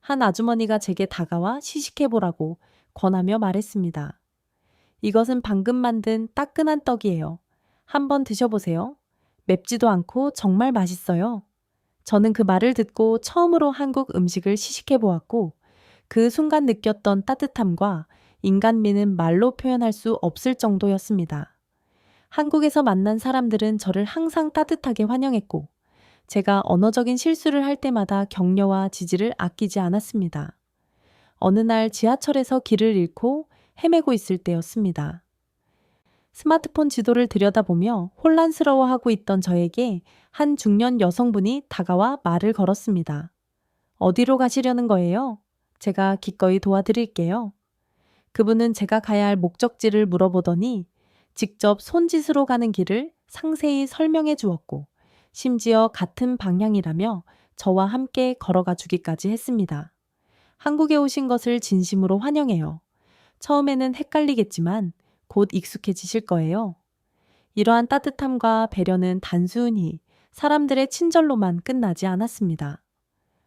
한 아주머니가 제게 다가와 시식해보라고 권하며 말했습니다. 이것은 방금 만든 따끈한 떡이에요. 한번 드셔보세요. 맵지도 않고 정말 맛있어요. 저는 그 말을 듣고 처음으로 한국 음식을 시식해보았고 그 순간 느꼈던 따뜻함과 인간미는 말로 표현할 수 없을 정도였습니다. 한국에서 만난 사람들은 저를 항상 따뜻하게 환영했고 제가 언어적인 실수를 할 때마다 격려와 지지를 아끼지 않았습니다. 어느 날 지하철에서 길을 잃고 헤매고 있을 때였습니다. 스마트폰 지도를 들여다보며 혼란스러워하고 있던 저에게 한 중년 여성분이 다가와 말을 걸었습니다. 어디로 가시려는 거예요? 제가 기꺼이 도와드릴게요. 그분은 제가 가야 할 목적지를 물어보더니 직접 손짓으로 가는 길을 상세히 설명해 주었고 심지어 같은 방향이라며 저와 함께 걸어가 주기까지 했습니다. 한국에 오신 것을 진심으로 환영해요. 처음에는 헷갈리겠지만 곧 익숙해지실 거예요. 이러한 따뜻함과 배려는 단순히 사람들의 친절로만 끝나지 않았습니다.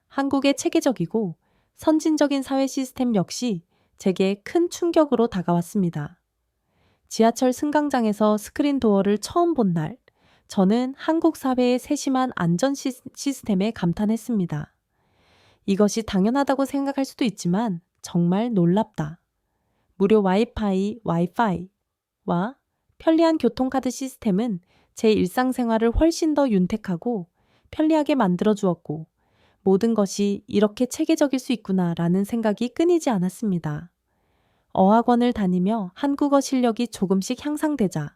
한국의 체계적이고 선진적인 사회 시스템 역시 제게 큰 충격으로 다가왔습니다. 지하철 승강장에서 스크린 도어를 처음 본 날, 저는 한국 사회의 세심한 안전 시스템에 감탄했습니다. 이것이 당연하다고 생각할 수도 있지만 정말 놀랍다. 무료 와이파이와 편리한 교통카드 시스템은 제 일상생활을 훨씬 더 윤택하고 편리하게 만들어 주었고 모든 것이 이렇게 체계적일 수 있구나라는 생각이 끊이지 않았습니다. 어학원을 다니며 한국어 실력이 조금씩 향상되자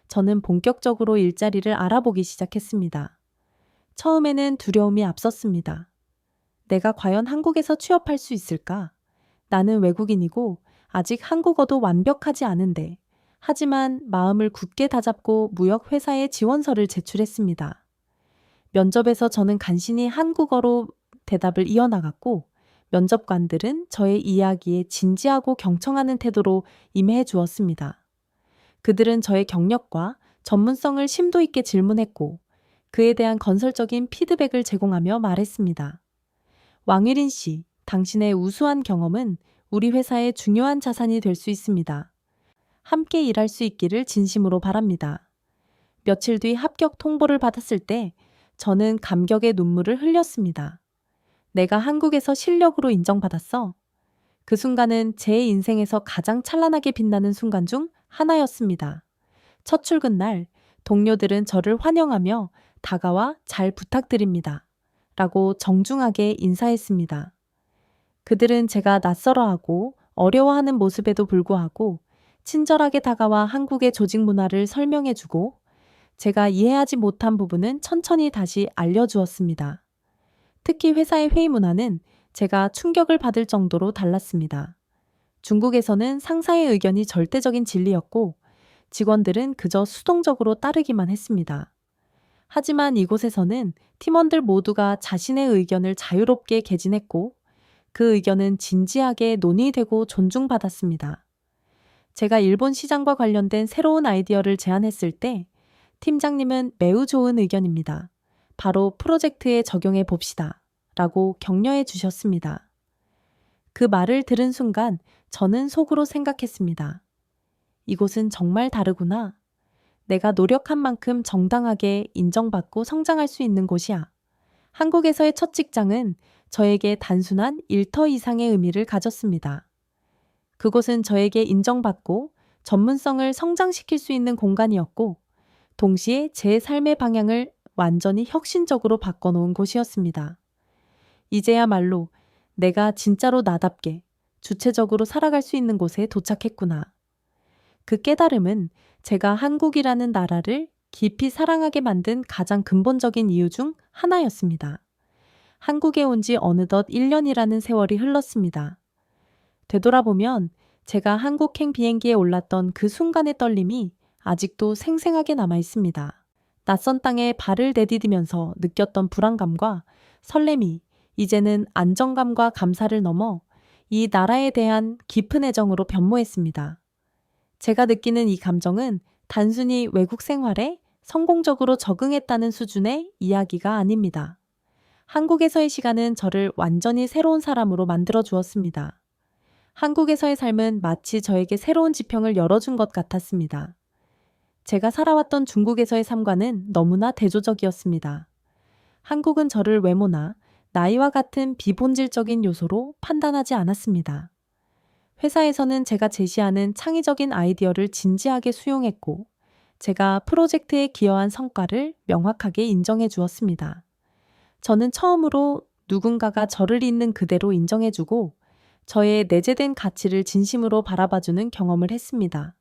저는 본격적으로 일자리를 알아보기 시작했습니다. 처음에는 두려움이 앞섰습니다. 내가 과연 한국에서 취업할 수 있을까? 나는 외국인이고 아직 한국어도 완벽하지 않은데 하지만 마음을 굳게 다잡고 무역 회사에 지원서를 제출했습니다. 면접에서 저는 간신히 한국어로 대답을 이어나갔고 면접관들은 저의 이야기에 진지하고 경청하는 태도로 임해 주었습니다. 그들은 저의 경력과 전문성을 심도 있게 질문했고 그에 대한 건설적인 피드백을 제공하며 말했습니다. 왕유린 씨, 당신의 우수한 경험은 우리 회사의 중요한 자산이 될 수 있습니다. 함께 일할 수 있기를 진심으로 바랍니다. 며칠 뒤 합격 통보를 받았을 때 저는 감격의 눈물을 흘렸습니다. 내가 한국에서 실력으로 인정받았어. 그 순간은 제 인생에서 가장 찬란하게 빛나는 순간 중 하나였습니다. 첫 출근 날 동료들은 저를 환영하며 다가와 잘 부탁드립니다. 라고 정중하게 인사했습니다. 그들은 제가 낯설어하고 어려워하는 모습에도 불구하고 친절하게 다가와 한국의 조직 문화를 설명해주고 제가 이해하지 못한 부분은 천천히 다시 알려주었습니다. 특히 회사의 회의 문화는 제가 충격을 받을 정도로 달랐습니다. 중국에서는 상사의 의견이 절대적인 진리였고 직원들은 그저 수동적으로 따르기만 했습니다. 하지만 이곳에서는 팀원들 모두가 자신의 의견을 자유롭게 개진했고 그 의견은 진지하게 논의되고 존중받았습니다. 제가 일본 시장과 관련된 새로운 아이디어를 제안했을 때 팀장님은 매우 좋은 의견입니다. 바로 프로젝트에 적용해 봅시다. 라고 격려해 주셨습니다. 그 말을 들은 순간 저는 속으로 생각했습니다. 이곳은 정말 다르구나. 내가 노력한 만큼 정당하게 인정받고 성장할 수 있는 곳이야. 한국에서의 첫 직장은 저에게 단순한 일터 이상의 의미를 가졌습니다. 그곳은 저에게 인정받고 전문성을 성장시킬 수 있는 공간이었고 동시에 제 삶의 방향을 완전히 혁신적으로 바꿔놓은 곳이었습니다. 이제야말로 내가 진짜로 나답게 주체적으로 살아갈 수 있는 곳에 도착했구나 그 깨달음은 제가 한국이라는 나라를 깊이 사랑하게 만든 가장 근본적인 이유 중 하나였습니다. 한국에 온 지 어느덧 1년이라는 세월이 흘렀습니다. 되돌아보면 제가 한국행 비행기에 올랐던 그 순간의 떨림이 아직도 생생하게 남아 있습니다. 낯선 땅에 발을 내디디면서 느꼈던 불안감과 설렘이 이제는 안정감과 감사를 넘어 이 나라에 대한 깊은 애정으로 변모했습니다. 제가 느끼는 이 감정은 단순히 외국 생활에 성공적으로 적응했다는 수준의 이야기가 아닙니다. 한국에서의 시간은 저를 완전히 새로운 사람으로 만들어 주었습니다. 한국에서의 삶은 마치 저에게 새로운 지평을 열어준 것 같았습니다. 제가 살아왔던 중국에서의 삶과는 너무나 대조적이었습니다. 한국은 저를 외모나 나이와 같은 비본질적인 요소로 판단하지 않았습니다. 회사에서는 제가 제시하는 창의적인 아이디어를 진지하게 수용했고, 제가 프로젝트에 기여한 성과를 명확하게 인정해 주었습니다. 저는 처음으로 누군가가 저를 있는 그대로 인정해주고, 저의 내재된 가치를 진심으로 바라봐주는 경험을 했습니다.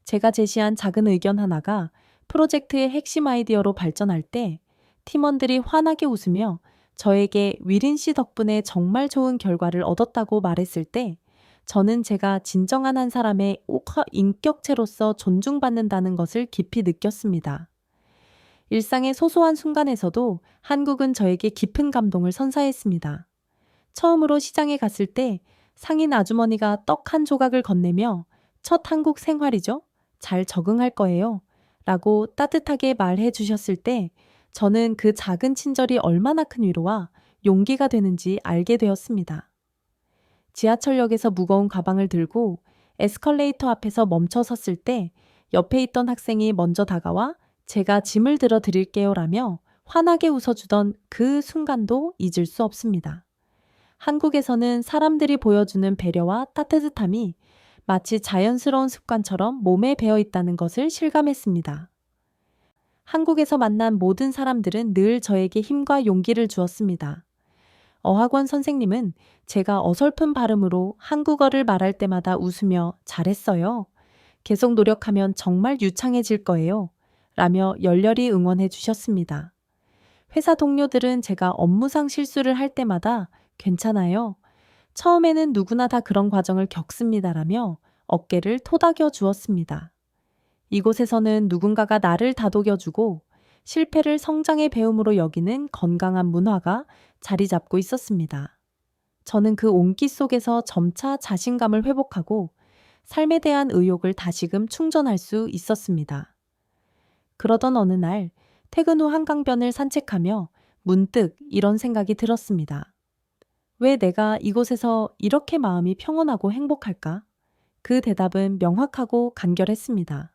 제가 제시한 작은 의견 하나가 프로젝트의 핵심 아이디어로 발전할 때 팀원들이 환하게 웃으며 저에게 위린 씨 덕분에 정말 좋은 결과를 얻었다고 말했을 때 저는 제가 진정한 한 사람의 인격체로서 존중받는다는 것을 깊이 느꼈습니다. 일상의 소소한 순간에서도 한국은 저에게 깊은 감동을 선사했습니다. 처음으로 시장에 갔을 때 상인 아주머니가 떡 한 조각을 건네며 첫 한국 생활이죠? 잘 적응할 거예요. 라고 따뜻하게 말해 주셨을 때 저는 그 작은 친절이 얼마나 큰 위로와 용기가 되는지 알게 되었습니다. 지하철역에서 무거운 가방을 들고 에스컬레이터 앞에서 멈춰 섰을 때 옆에 있던 학생이 먼저 다가와 제가 짐을 들어 드릴게요 라며 환하게 웃어주던 그 순간도 잊을 수 없습니다. 한국에서는 사람들이 보여주는 배려와 따뜻함이 마치 자연스러운 습관처럼 몸에 배어 있다는 것을 실감했습니다. 한국에서 만난 모든 사람들은 늘 저에게 힘과 용기를 주었습니다. 어학원 선생님은 제가 어설픈 발음으로 한국어를 말할 때마다 웃으며 잘했어요. 계속 노력하면 정말 유창해질 거예요. 라며 열렬히 응원해 주셨습니다. 회사 동료들은 제가 업무상 실수를 할 때마다 괜찮아요. 처음에는 누구나 다 그런 과정을 겪습니다라며 어깨를 토닥여 주었습니다. 이곳에서는 누군가가 나를 다독여주고 실패를 성장의 배움으로 여기는 건강한 문화가 자리 잡고 있었습니다. 저는 그 온기 속에서 점차 자신감을 회복하고 삶에 대한 의욕을 다시금 충전할 수 있었습니다. 그러던 어느 날 퇴근 후 한강변을 산책하며 문득 이런 생각이 들었습니다. 왜 내가 이곳에서 이렇게 마음이 평온하고 행복할까? 그 대답은 명확하고 간결했습니다.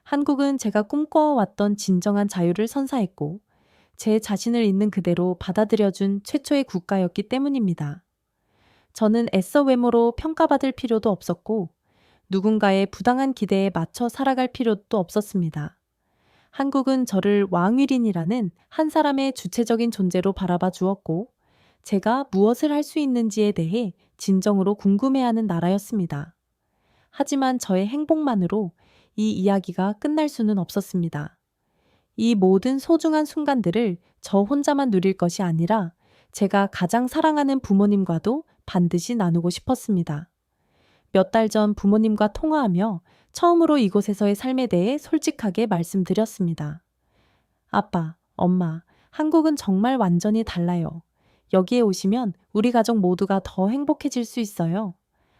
한국은 제가 꿈꿔왔던 진정한 자유를 선사했고 제 자신을 있는 그대로 받아들여준 최초의 국가였기 때문입니다. 저는 애써 외모로 평가받을 필요도 없었고 누군가의 부당한 기대에 맞춰 살아갈 필요도 없었습니다. 한국은 저를 왕유린이라는 한 사람의 주체적인 존재로 바라봐 주었고 제가 무엇을 할 수 있는지에 대해 진정으로 궁금해하는 나라였습니다. 하지만 저의 행복만으로 이 이야기가 끝날 수는 없었습니다. 이 모든 소중한 순간들을 저 혼자만 누릴 것이 아니라 제가 가장 사랑하는 부모님과도 반드시 나누고 싶었습니다. 몇 달 전 부모님과 통화하며 처음으로 이곳에서의 삶에 대해 솔직하게 말씀드렸습니다. 아빠, 엄마, 한국은 정말 완전히 달라요. 여기에 오시면 우리 가족 모두가 더 행복해질 수 있어요.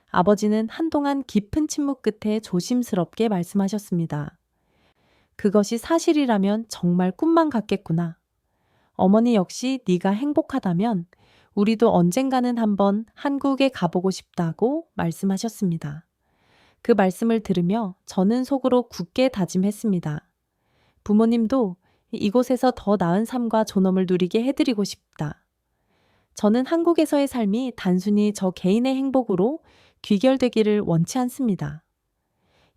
아버지는 한동안 깊은 침묵 끝에 조심스럽게 말씀하셨습니다. 그것이 사실이라면 정말 꿈만 같겠구나. 어머니 역시 네가 행복하다면 우리도 언젠가는 한번 한국에 가보고 싶다고 말씀하셨습니다. 그 말씀을 들으며 저는 속으로 굳게 다짐했습니다. 부모님도 이곳에서 더 나은 삶과 존엄을 누리게 해드리고 싶다. 저는 한국에서의 삶이 단순히 저 개인의 행복으로 귀결되기를 원치 않습니다.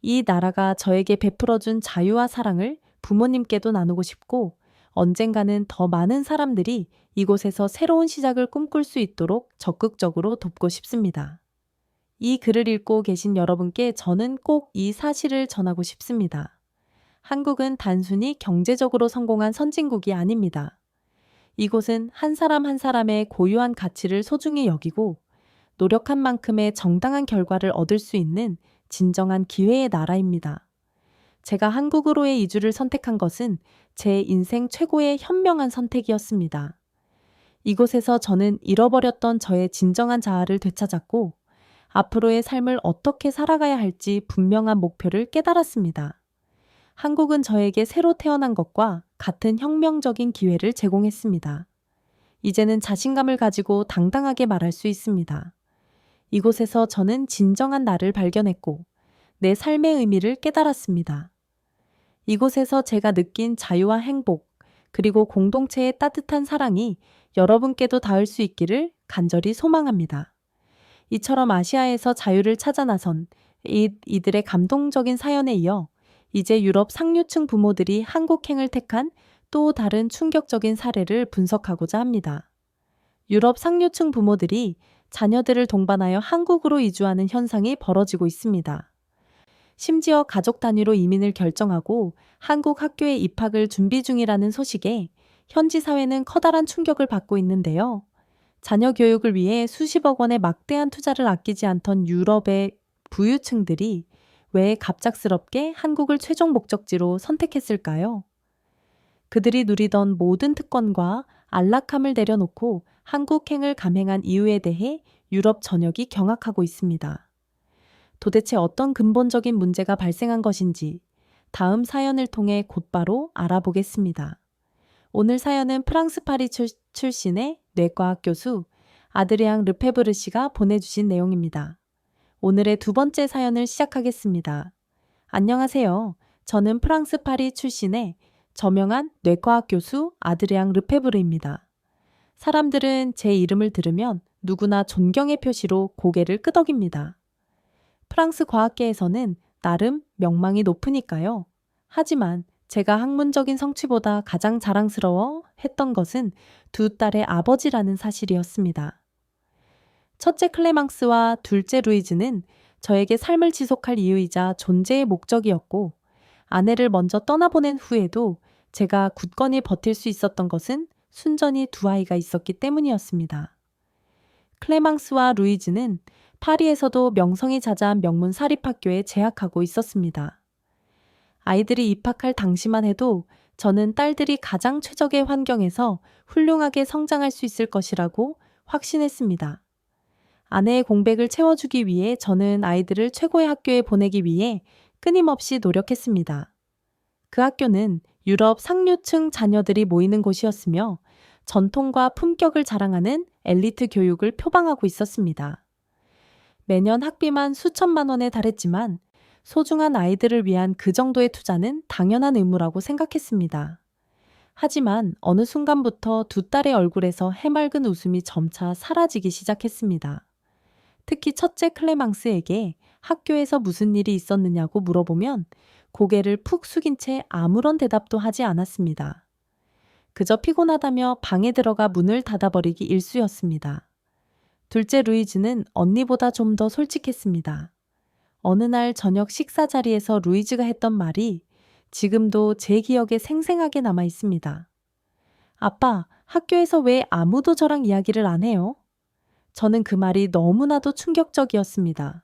이 나라가 저에게 베풀어준 자유와 사랑을 부모님께도 나누고 싶고 언젠가는 더 많은 사람들이 이곳에서 새로운 시작을 꿈꿀 수 있도록 적극적으로 돕고 싶습니다. 이 글을 읽고 계신 여러분께 저는 꼭 이 사실을 전하고 싶습니다. 한국은 단순히 경제적으로 성공한 선진국이 아닙니다. 이곳은 한 사람 한 사람의 고유한 가치를 소중히 여기고 노력한 만큼의 정당한 결과를 얻을 수 있는 진정한 기회의 나라입니다. 제가 한국으로의 이주를 선택한 것은 제 인생 최고의 현명한 선택이었습니다. 이곳에서 저는 잃어버렸던 저의 진정한 자아를 되찾았고 앞으로의 삶을 어떻게 살아가야 할지 분명한 목표를 깨달았습니다. 한국은 저에게 새로 태어난 것과 같은 혁명적인 기회를 제공했습니다. 이제는 자신감을 가지고 당당하게 말할 수 있습니다. 이곳에서 저는 진정한 나를 발견했고 내 삶의 의미를 깨달았습니다. 이곳에서 제가 느낀 자유와 행복, 그리고 공동체의 따뜻한 사랑이 여러분께도 닿을 수 있기를 간절히 소망합니다. 이처럼 아시아에서 자유를 찾아 나선 이들의 감동적인 사연에 이어 이제 유럽 상류층 부모들이 한국행을 택한 또 다른 충격적인 사례를 분석하고자 합니다. 유럽 상류층 부모들이 자녀들을 동반하여 한국으로 이주하는 현상이 벌어지고 있습니다. 심지어 가족 단위로 이민을 결정하고 한국 학교에 입학을 준비 중이라는 소식에 현지 사회는 커다란 충격을 받고 있는데요. 자녀 교육을 위해 수십억 원의 막대한 투자를 아끼지 않던 유럽의 부유층들이 왜 갑작스럽게 한국을 최종 목적지로 선택했을까요? 그들이 누리던 모든 특권과 안락함을 내려놓고 한국행을 감행한 이유에 대해 유럽 전역이 경악하고 있습니다. 도대체 어떤 근본적인 문제가 발생한 것인지 다음 사연을 통해 곧바로 알아보겠습니다. 오늘 사연은 프랑스 파리 출신의 뇌과학 교수 아드리앙 르페브르 씨가 보내주신 내용입니다. 오늘의 두 번째 사연을 시작하겠습니다. 안녕하세요. 저는 프랑스 파리 출신의 저명한 뇌과학 교수 아드리앙 르페브르입니다. 사람들은 제 이름을 들으면 누구나 존경의 표시로 고개를 끄덕입니다. 프랑스 과학계에서는 나름 명망이 높으니까요. 하지만 제가 학문적인 성취보다 가장 자랑스러워 했던 것은 두 딸의 아버지라는 사실이었습니다. 첫째 클레망스와 둘째 루이즈는 저에게 삶을 지속할 이유이자 존재의 목적이었고 아내를 먼저 떠나보낸 후에도 제가 굳건히 버틸 수 있었던 것은 순전히 두 아이가 있었기 때문이었습니다. 클레망스와 루이즈는 파리에서도 명성이 자자한 명문 사립학교에 재학하고 있었습니다. 아이들이 입학할 당시만 해도 저는 딸들이 가장 최적의 환경에서 훌륭하게 성장할 수 있을 것이라고 확신했습니다. 아내의 공백을 채워주기 위해 저는 아이들을 최고의 학교에 보내기 위해 끊임없이 노력했습니다. 그 학교는 유럽 상류층 자녀들이 모이는 곳이었으며 전통과 품격을 자랑하는 엘리트 교육을 표방하고 있었습니다. 매년 학비만 수천만 원에 달했지만 소중한 아이들을 위한 그 정도의 투자는 당연한 의무라고 생각했습니다. 하지만 어느 순간부터 두 딸의 얼굴에서 해맑은 웃음이 점차 사라지기 시작했습니다. 특히 첫째 클레망스에게 학교에서 무슨 일이 있었느냐고 물어보면 고개를 푹 숙인 채 아무런 대답도 하지 않았습니다. 그저 피곤하다며 방에 들어가 문을 닫아버리기 일쑤였습니다. 둘째 루이즈는 언니보다 좀 더 솔직했습니다. 어느 날 저녁 식사 자리에서 루이즈가 했던 말이 지금도 제 기억에 생생하게 남아 있습니다. 아빠, 학교에서 왜 아무도 저랑 이야기를 안 해요? 저는 그 말이 너무나도 충격적이었습니다.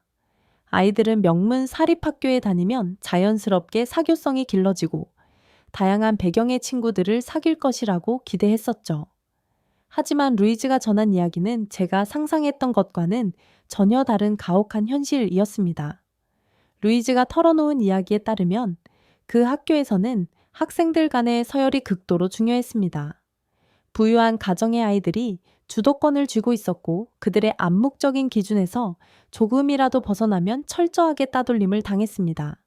아이들은 명문 사립학교에 다니면 자연스럽게 사교성이 길러지고 다양한 배경의 친구들을 사귈 것이라고 기대했었죠. 하지만 루이즈가 전한 이야기는 제가 상상했던 것과는 전혀 다른 가혹한 현실이었습니다. 루이즈가 털어놓은 이야기에 따르면 그 학교에서는 학생들 간의 서열이 극도로 중요했습니다. 부유한 가정의 아이들이 주도권을 쥐고 있었고 그들의 암묵적인 기준에서 조금이라도 벗어나면 철저하게 따돌림을 당했습니다.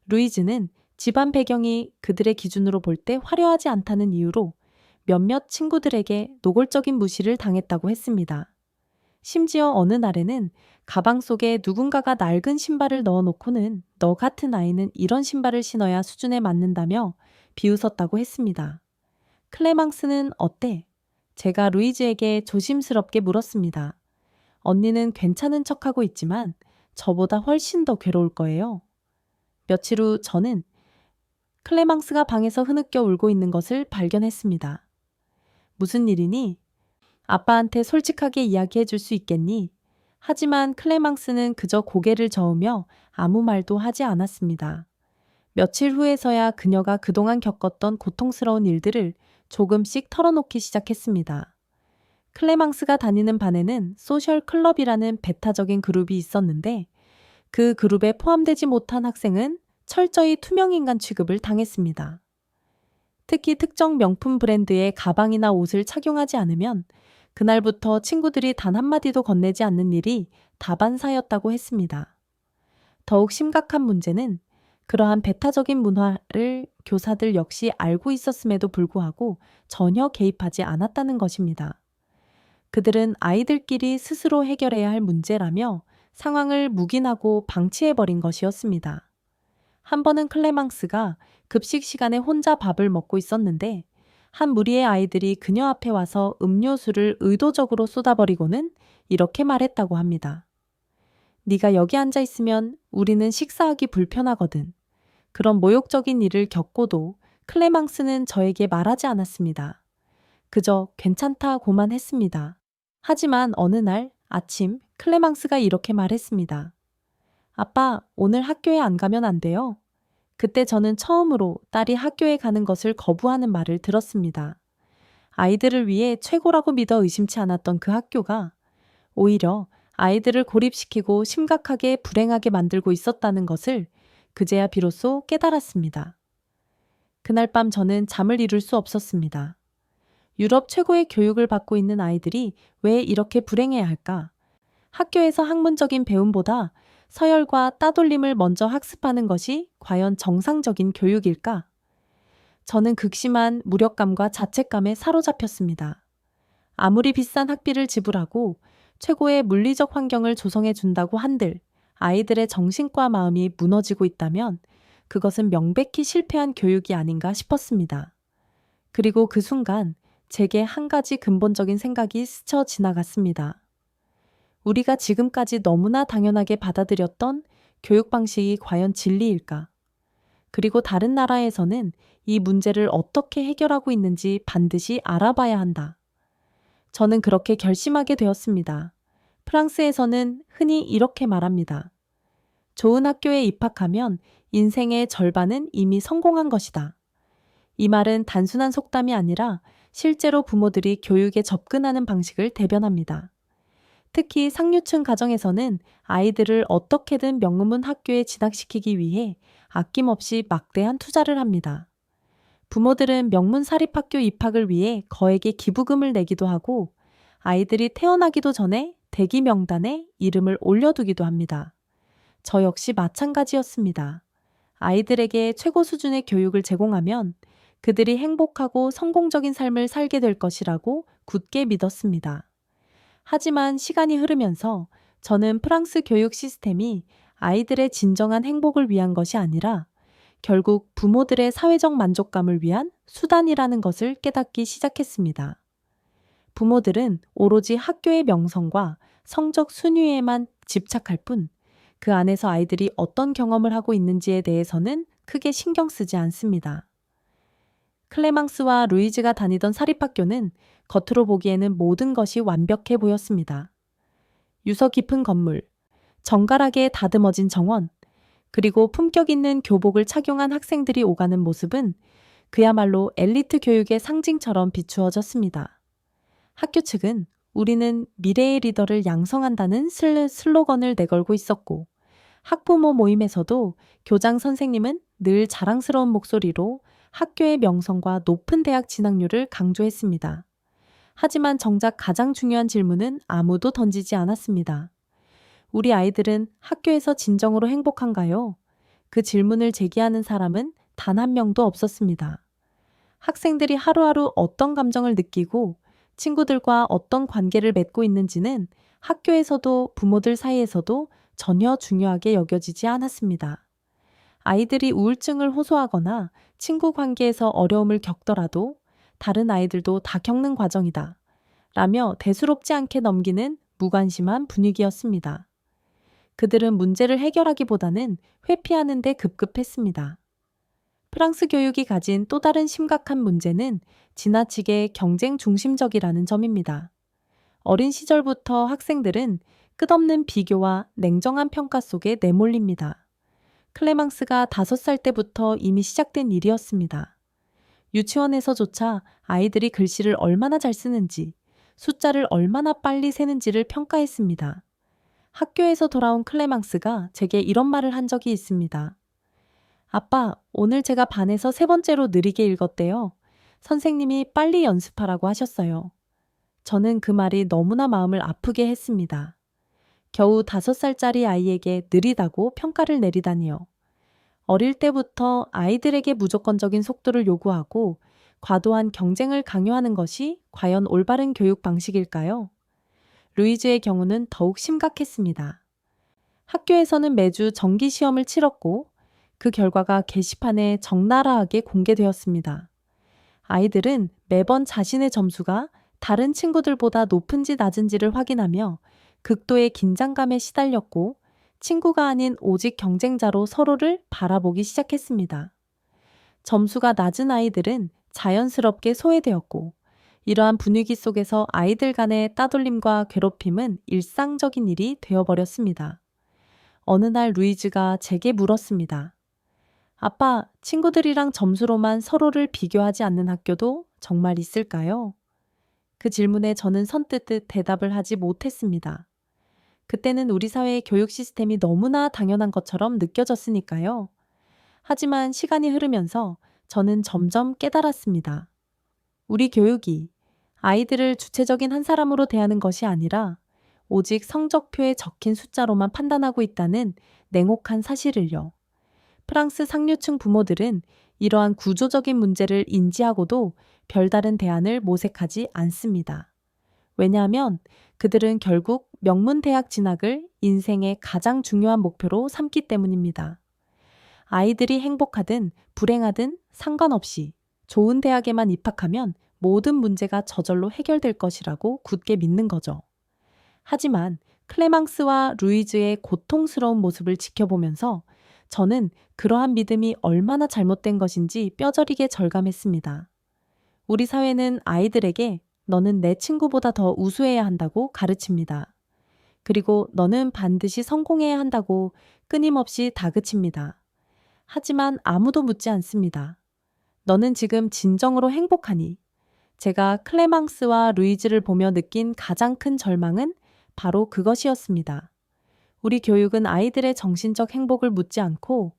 루이즈는 집안 배경이 그들의 기준으로 볼 때 화려하지 않다는 이유로 몇몇 친구들에게 노골적인 무시를 당했다고 했습니다. 심지어 어느 날에는 가방 속에 누군가가 낡은 신발을 넣어놓고는 너 같은 아이는 이런 신발을 신어야 수준에 맞는다며 비웃었다고 했습니다. 클레망스는 어때? 제가 루이즈에게 조심스럽게 물었습니다. 언니는 괜찮은 척하고 있지만 저보다 훨씬 더 괴로울 거예요. 며칠 후 저는 클레망스가 방에서 흐느껴 울고 있는 것을 발견했습니다. 무슨 일이니? 아빠한테 솔직하게 이야기해 줄 수 있겠니? 하지만 클레망스는 그저 고개를 저으며 아무 말도 하지 않았습니다. 며칠 후에서야 그녀가 그동안 겪었던 고통스러운 일들을 조금씩 털어놓기 시작했습니다. 클레망스가 다니는 반에는 소셜 클럽이라는 배타적인 그룹이 있었는데 그 그룹에 포함되지 못한 학생은 철저히 투명인간 취급을 당했습니다. 특히 특정 명품 브랜드의 가방이나 옷을 착용하지 않으면 그날부터 친구들이 단 한마디도 건네지 않는 일이 다반사였다고 했습니다. 더욱 심각한 문제는 그러한 배타적인 문화를 교사들 역시 알고 있었음에도 불구하고 전혀 개입하지 않았다는 것입니다. 그들은 아이들끼리 스스로 해결해야 할 문제라며 상황을 묵인하고 방치해버린 것이었습니다. 한 번은 클레망스가 급식 시간에 혼자 밥을 먹고 있었는데 한 무리의 아이들이 그녀 앞에 와서 음료수를 의도적으로 쏟아버리고는 이렇게 말했다고 합니다. 네가 여기 앉아 있으면 우리는 식사하기 불편하거든. 그런 모욕적인 일을 겪고도 클레망스는 저에게 말하지 않았습니다. 그저 괜찮다고만 했습니다. 하지만 어느 날 아침 클레망스가 이렇게 말했습니다. 아빠, 오늘 학교에 안 가면 안 돼요? 그때 저는 처음으로 딸이 학교에 가는 것을 거부하는 말을 들었습니다. 아이들을 위해 최고라고 믿어 의심치 않았던 그 학교가 오히려 아이들을 고립시키고 심각하게 불행하게 만들고 있었다는 것을 그제야 비로소 깨달았습니다. 그날 밤 저는 잠을 이룰 수 없었습니다. 유럽 최고의 교육을 받고 있는 아이들이 왜 이렇게 불행해야 할까? 학교에서 학문적인 배움보다 서열과 따돌림을 먼저 학습하는 것이 과연 정상적인 교육일까? 저는 극심한 무력감과 자책감에 사로잡혔습니다. 아무리 비싼 학비를 지불하고 최고의 물리적 환경을 조성해 준다고 한들 아이들의 정신과 마음이 무너지고 있다면 그것은 명백히 실패한 교육이 아닌가 싶었습니다. 그리고 그 순간 제게 한 가지 근본적인 생각이 스쳐 지나갔습니다. 우리가 지금까지 너무나 당연하게 받아들였던 교육 방식이 과연 진리일까? 그리고 다른 나라에서는 이 문제를 어떻게 해결하고 있는지 반드시 알아봐야 한다. 저는 그렇게 결심하게 되었습니다. 프랑스에서는 흔히 이렇게 말합니다. 좋은 학교에 입학하면 인생의 절반은 이미 성공한 것이다. 이 말은 단순한 속담이 아니라 실제로 부모들이 교육에 접근하는 방식을 대변합니다. 특히 상류층 가정에서는 아이들을 어떻게든 명문 학교에 진학시키기 위해 아낌없이 막대한 투자를 합니다. 부모들은 명문 사립학교 입학을 위해 거액의 기부금을 내기도 하고 아이들이 태어나기도 전에 대기 명단에 이름을 올려두기도 합니다. 저 역시 마찬가지였습니다. 아이들에게 최고 수준의 교육을 제공하면 그들이 행복하고 성공적인 삶을 살게 될 것이라고 굳게 믿었습니다. 하지만 시간이 흐르면서 저는 프랑스 교육 시스템이 아이들의 진정한 행복을 위한 것이 아니라 결국 부모들의 사회적 만족감을 위한 수단이라는 것을 깨닫기 시작했습니다. 부모들은 오로지 학교의 명성과 성적 순위에만 집착할 뿐 그 안에서 아이들이 어떤 경험을 하고 있는지에 대해서는 크게 신경 쓰지 않습니다. 클레망스와 루이즈가 다니던 사립학교는 겉으로 보기에는 모든 것이 완벽해 보였습니다. 유서 깊은 건물, 정갈하게 다듬어진 정원, 그리고 품격 있는 교복을 착용한 학생들이 오가는 모습은 그야말로 엘리트 교육의 상징처럼 비추어졌습니다. 학교 측은 우리는 미래의 리더를 양성한다는 슬로건을 내걸고 있었고 학부모 모임에서도 교장 선생님은 늘 자랑스러운 목소리로 학교의 명성과 높은 대학 진학률을 강조했습니다. 하지만 정작 가장 중요한 질문은 아무도 던지지 않았습니다. 우리 아이들은 학교에서 진정으로 행복한가요? 그 질문을 제기하는 사람은 단 한 명도 없었습니다. 학생들이 하루하루 어떤 감정을 느끼고 친구들과 어떤 관계를 맺고 있는지는 학교에서도 부모들 사이에서도 전혀 중요하게 여겨지지 않았습니다. 아이들이 우울증을 호소하거나 친구 관계에서 어려움을 겪더라도 다른 아이들도 다 겪는 과정이다 라며 대수롭지 않게 넘기는 무관심한 분위기였습니다. 그들은 문제를 해결하기보다는 회피하는 데 급급했습니다. 프랑스 교육이 가진 또 다른 심각한 문제는 지나치게 경쟁 중심적이라는 점입니다. 어린 시절부터 학생들은 끝없는 비교와 냉정한 평가 속에 내몰립니다. 클레망스가 5살 때부터 이미 시작된 일이었습니다. 유치원에서조차 아이들이 글씨를 얼마나 잘 쓰는지, 숫자를 얼마나 빨리 세는지를 평가했습니다. 학교에서 돌아온 클레망스가 제게 이런 말을 한 적이 있습니다. 아빠, 오늘 제가 반에서 3번째로 느리게 읽었대요. 선생님이 빨리 연습하라고 하셨어요. 저는 그 말이 너무나 마음을 아프게 했습니다. 겨우 5살짜리 아이에게 느리다고 평가를 내리다니요. 어릴 때부터 아이들에게 무조건적인 속도를 요구하고 과도한 경쟁을 강요하는 것이 과연 올바른 교육 방식일까요? 루이즈의 경우는 더욱 심각했습니다. 학교에서는 매주 정기 시험을 치렀고 그 결과가 게시판에 적나라하게 공개되었습니다. 아이들은 매번 자신의 점수가 다른 친구들보다 높은지 낮은지를 확인하며 극도의 긴장감에 시달렸고 친구가 아닌 오직 경쟁자로 서로를 바라보기 시작했습니다. 점수가 낮은 아이들은 자연스럽게 소외되었고 이러한 분위기 속에서 아이들 간의 따돌림과 괴롭힘은 일상적인 일이 되어버렸습니다. 어느 날 루이즈가 제게 물었습니다. 아빠, 친구들이랑 점수로만 서로를 비교하지 않는 학교도 정말 있을까요? 그 질문에 저는 선뜻 대답을 하지 못했습니다. 그때는 우리 사회의 교육 시스템이 너무나 당연한 것처럼 느껴졌으니까요. 하지만 시간이 흐르면서 저는 점점 깨달았습니다. 우리 교육이 아이들을 주체적인 한 사람으로 대하는 것이 아니라 오직 성적표에 적힌 숫자로만 판단하고 있다는 냉혹한 사실을요. 프랑스 상류층 부모들은 이러한 구조적인 문제를 인지하고도 별다른 대안을 모색하지 않습니다. 왜냐하면 그들은 결국 명문대학 진학을 인생의 가장 중요한 목표로 삼기 때문입니다. 아이들이 행복하든 불행하든 상관없이 좋은 대학에만 입학하면 모든 문제가 저절로 해결될 것이라고 굳게 믿는 거죠. 하지만 클레망스와 루이즈의 고통스러운 모습을 지켜보면서 저는 그러한 믿음이 얼마나 잘못된 것인지 뼈저리게 절감했습니다. 우리 사회는 아이들에게 너는 내 친구보다 더 우수해야 한다고 가르칩니다. 그리고 너는 반드시 성공해야 한다고 끊임없이 다그칩니다. 하지만 아무도 묻지 않습니다. 너는 지금 진정으로 행복하니? 제가 클레망스와 루이즈를 보며 느낀 가장 큰 절망은 바로 그것이었습니다. 우리 교육은 아이들의 정신적 행복을 묻지 않고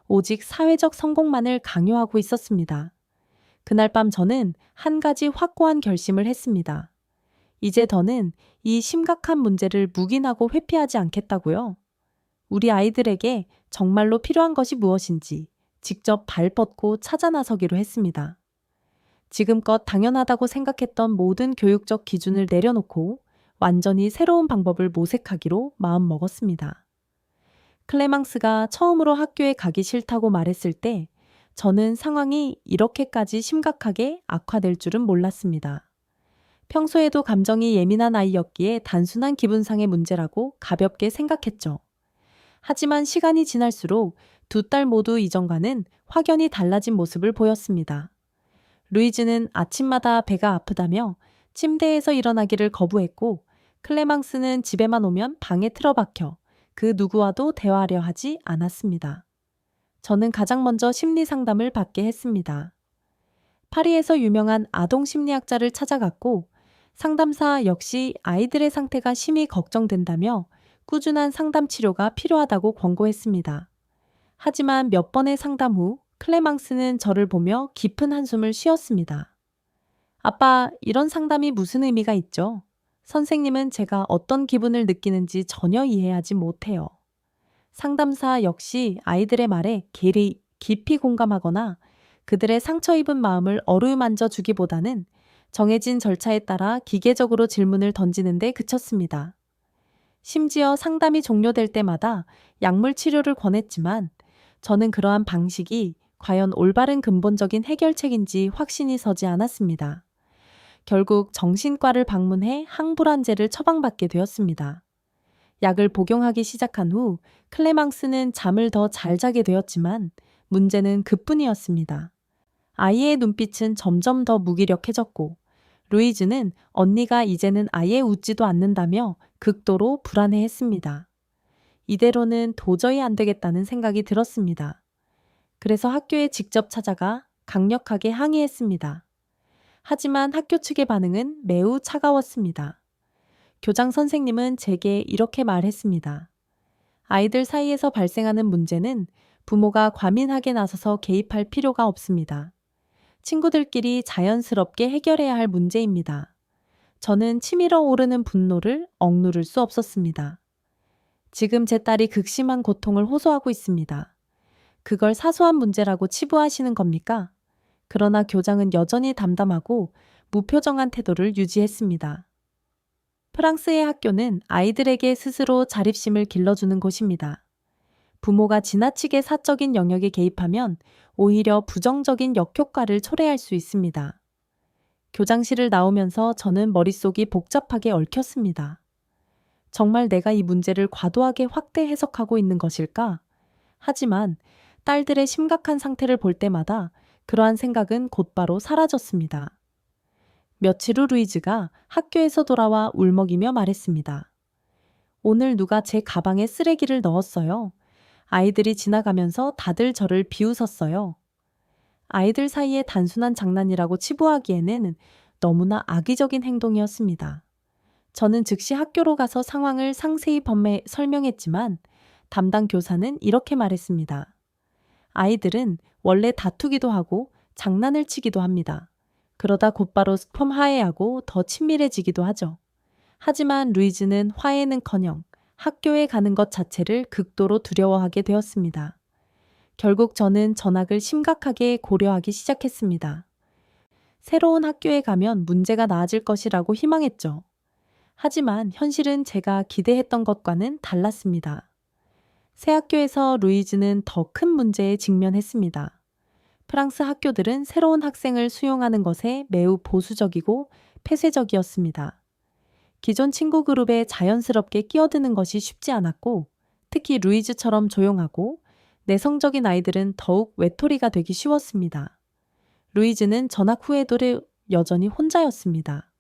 오직 사회적 성공만을 강요하고 있었습니다. 그날 밤 저는 한 가지 확고한 결심을 했습니다. 이제 더는 이 심각한 문제를 묵인하고 회피하지 않겠다고요. 우리 아이들에게 정말로 필요한 것이 무엇인지 직접 발뻗고 찾아 나서기로 했습니다. 지금껏 당연하다고 생각했던 모든 교육적 기준을 내려놓고 완전히 새로운 방법을 모색하기로 마음먹었습니다. 클레망스가 처음으로 학교에 가기 싫다고 말했을 때 저는 상황이 이렇게까지 심각하게 악화될 줄은 몰랐습니다. 평소에도 감정이 예민한 아이였기에 단순한 기분상의 문제라고 가볍게 생각했죠. 하지만 시간이 지날수록 2딸 모두 이전과는 확연히 달라진 모습을 보였습니다. 루이즈는 아침마다 배가 아프다며 침대에서 일어나기를 거부했고 클레망스는 집에만 오면 방에 틀어박혀 그 누구와도 대화하려 하지 않았습니다. 저는 가장 먼저 심리 상담을 받게 했습니다. 파리에서 유명한 아동 심리학자를 찾아갔고 상담사 역시 아이들의 상태가 심히 걱정된다며 꾸준한 상담 치료가 필요하다고 권고했습니다. 하지만 몇 번의 상담 후 클레망스는 저를 보며 깊은 한숨을 쉬었습니다. 아빠, 이런 상담이 무슨 의미가 있죠? 선생님은 제가 어떤 기분을 느끼는지 전혀 이해하지 못해요. 상담사 역시 아이들의 말에 깊이 공감하거나 그들의 상처 입은 마음을 어루만져 주기보다는 정해진 절차에 따라 기계적으로 질문을 던지는데 그쳤습니다. 심지어 상담이 종료될 때마다 약물 치료를 권했지만 저는 그러한 방식이 과연 올바른 근본적인 해결책인지 확신이 서지 않았습니다. 결국 정신과를 방문해 항불안제를 처방받게 되었습니다. 약을 복용하기 시작한 후 클레망스는 잠을 더 잘 자게 되었지만 문제는 그뿐이었습니다. 아이의 눈빛은 점점 더 무기력해졌고 루이즈는 언니가 이제는 아예 웃지도 않는다며 극도로 불안해했습니다. 이대로는 도저히 안 되겠다는 생각이 들었습니다. 그래서 학교에 직접 찾아가 강력하게 항의했습니다. 하지만 학교 측의 반응은 매우 차가웠습니다. 교장 선생님은 제게 이렇게 말했습니다. 아이들 사이에서 발생하는 문제는 부모가 과민하게 나서서 개입할 필요가 없습니다. 친구들끼리 자연스럽게 해결해야 할 문제입니다. 저는 치밀어 오르는 분노를 억누를 수 없었습니다. 지금 제 딸이 극심한 고통을 호소하고 있습니다. 그걸 사소한 문제라고 치부하시는 겁니까? 그러나 교장은 여전히 담담하고 무표정한 태도를 유지했습니다. 프랑스의 학교는 아이들에게 스스로 자립심을 길러주는 곳입니다. 부모가 지나치게 사적인 영역에 개입하면 오히려 부정적인 역효과를 초래할 수 있습니다. 교장실을 나오면서 저는 머릿속이 복잡하게 얽혔습니다. 정말 내가 이 문제를 과도하게 확대 해석하고 있는 것일까? 하지만 딸들의 심각한 상태를 볼 때마다 그러한 생각은 곧바로 사라졌습니다. 며칠 후 루이즈가 학교에서 돌아와 울먹이며 말했습니다. 오늘 누가 제 가방에 쓰레기를 넣었어요. 아이들이 지나가면서 다들 저를 비웃었어요. 아이들 사이의 단순한 장난이라고 치부하기에는 너무나 악의적인 행동이었습니다. 저는 즉시 학교로 가서 상황을 상세히 설명했지만 담당 교사는 이렇게 말했습니다. 아이들은 원래 다투기도 하고 장난을 치기도 합니다. 그러다 곧바로 스폰 화해하고 더 친밀해지기도 하죠. 하지만 루이즈는 화해는커녕 학교에 가는 것 자체를 극도로 두려워하게 되었습니다. 결국 저는 전학을 심각하게 고려하기 시작했습니다. 새로운 학교에 가면 문제가 나아질 것이라고 희망했죠. 하지만 현실은 제가 기대했던 것과는 달랐습니다. 새 학교에서 루이즈는 더 큰 문제에 직면했습니다. 프랑스 학교들은 새로운 학생을 수용하는 것에 매우 보수적이고 폐쇄적이었습니다. 기존 친구 그룹에 자연스럽게 끼어드는 것이 쉽지 않았고 특히 루이즈처럼 조용하고 내성적인 아이들은 더욱 외톨이가 되기 쉬웠습니다. 루이즈는 전학 후에도 여전히 혼자였습니다.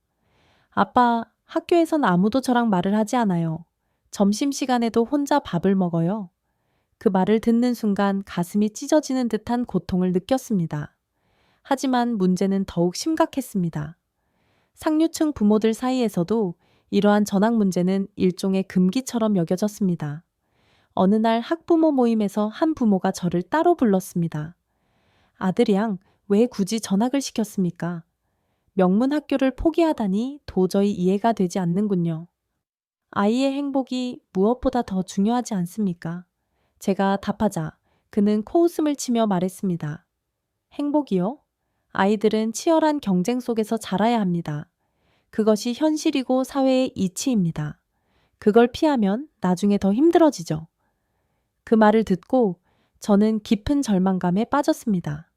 아빠, 학교에선 아무도 저랑 말을 하지 않아요. 점심시간에도 혼자 밥을 먹어요. 그 말을 듣는 순간 가슴이 찢어지는 듯한 고통을 느꼈습니다. 하지만 문제는 더욱 심각했습니다. 상류층 부모들 사이에서도 이러한 전학 문제는 일종의 금기처럼 여겨졌습니다. 어느 날 학부모 모임에서 한 부모가 저를 따로 불렀습니다. 아들양, 왜 굳이 전학을 시켰습니까? 명문 학교를 포기하다니 도저히 이해가 되지 않는군요. 아이의 행복이 무엇보다 더 중요하지 않습니까? 제가 답하자 그는 코웃음을 치며 말했습니다. 행복이요? 아이들은 치열한 경쟁 속에서 자라야 합니다. 그것이 현실이고 사회의 이치입니다. 그걸 피하면 나중에 더 힘들어지죠. 그 말을 듣고 저는 깊은 절망감에 빠졌습니다.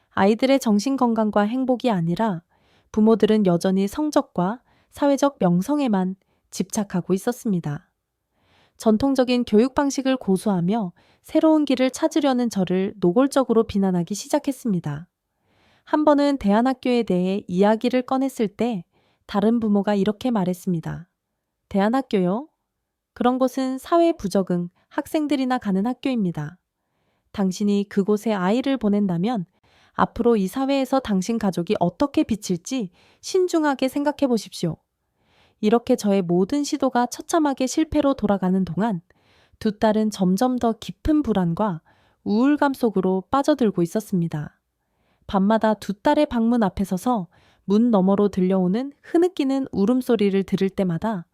아이들의 정신건강과 행복이 아니라 부모들은 여전히 성적과 사회적 명성에만 집착하고 있었습니다. 전통적인 교육 방식을 고수하며 새로운 길을 찾으려는 저를 노골적으로 비난하기 시작했습니다. 한 번은 대안학교에 대해 이야기를 꺼냈을 때 다른 부모가 이렇게 말했습니다. 대안학교요? 그런 곳은 사회 부적응 학생들이나 가는 학교입니다. 당신이 그곳에 아이를 보낸다면 앞으로 이 사회에서 당신 가족이 어떻게 비칠지 신중하게 생각해 보십시오. 이렇게 저의 모든 시도가 처참하게 실패로 돌아가는 동안 두 딸은 점점 더 깊은 불안과 우울감 속으로 빠져들고 있었습니다. 밤마다 두 딸의 방문 앞에 서서 문 너머로 들려오는 흐느끼는 울음소리를 들을 때마다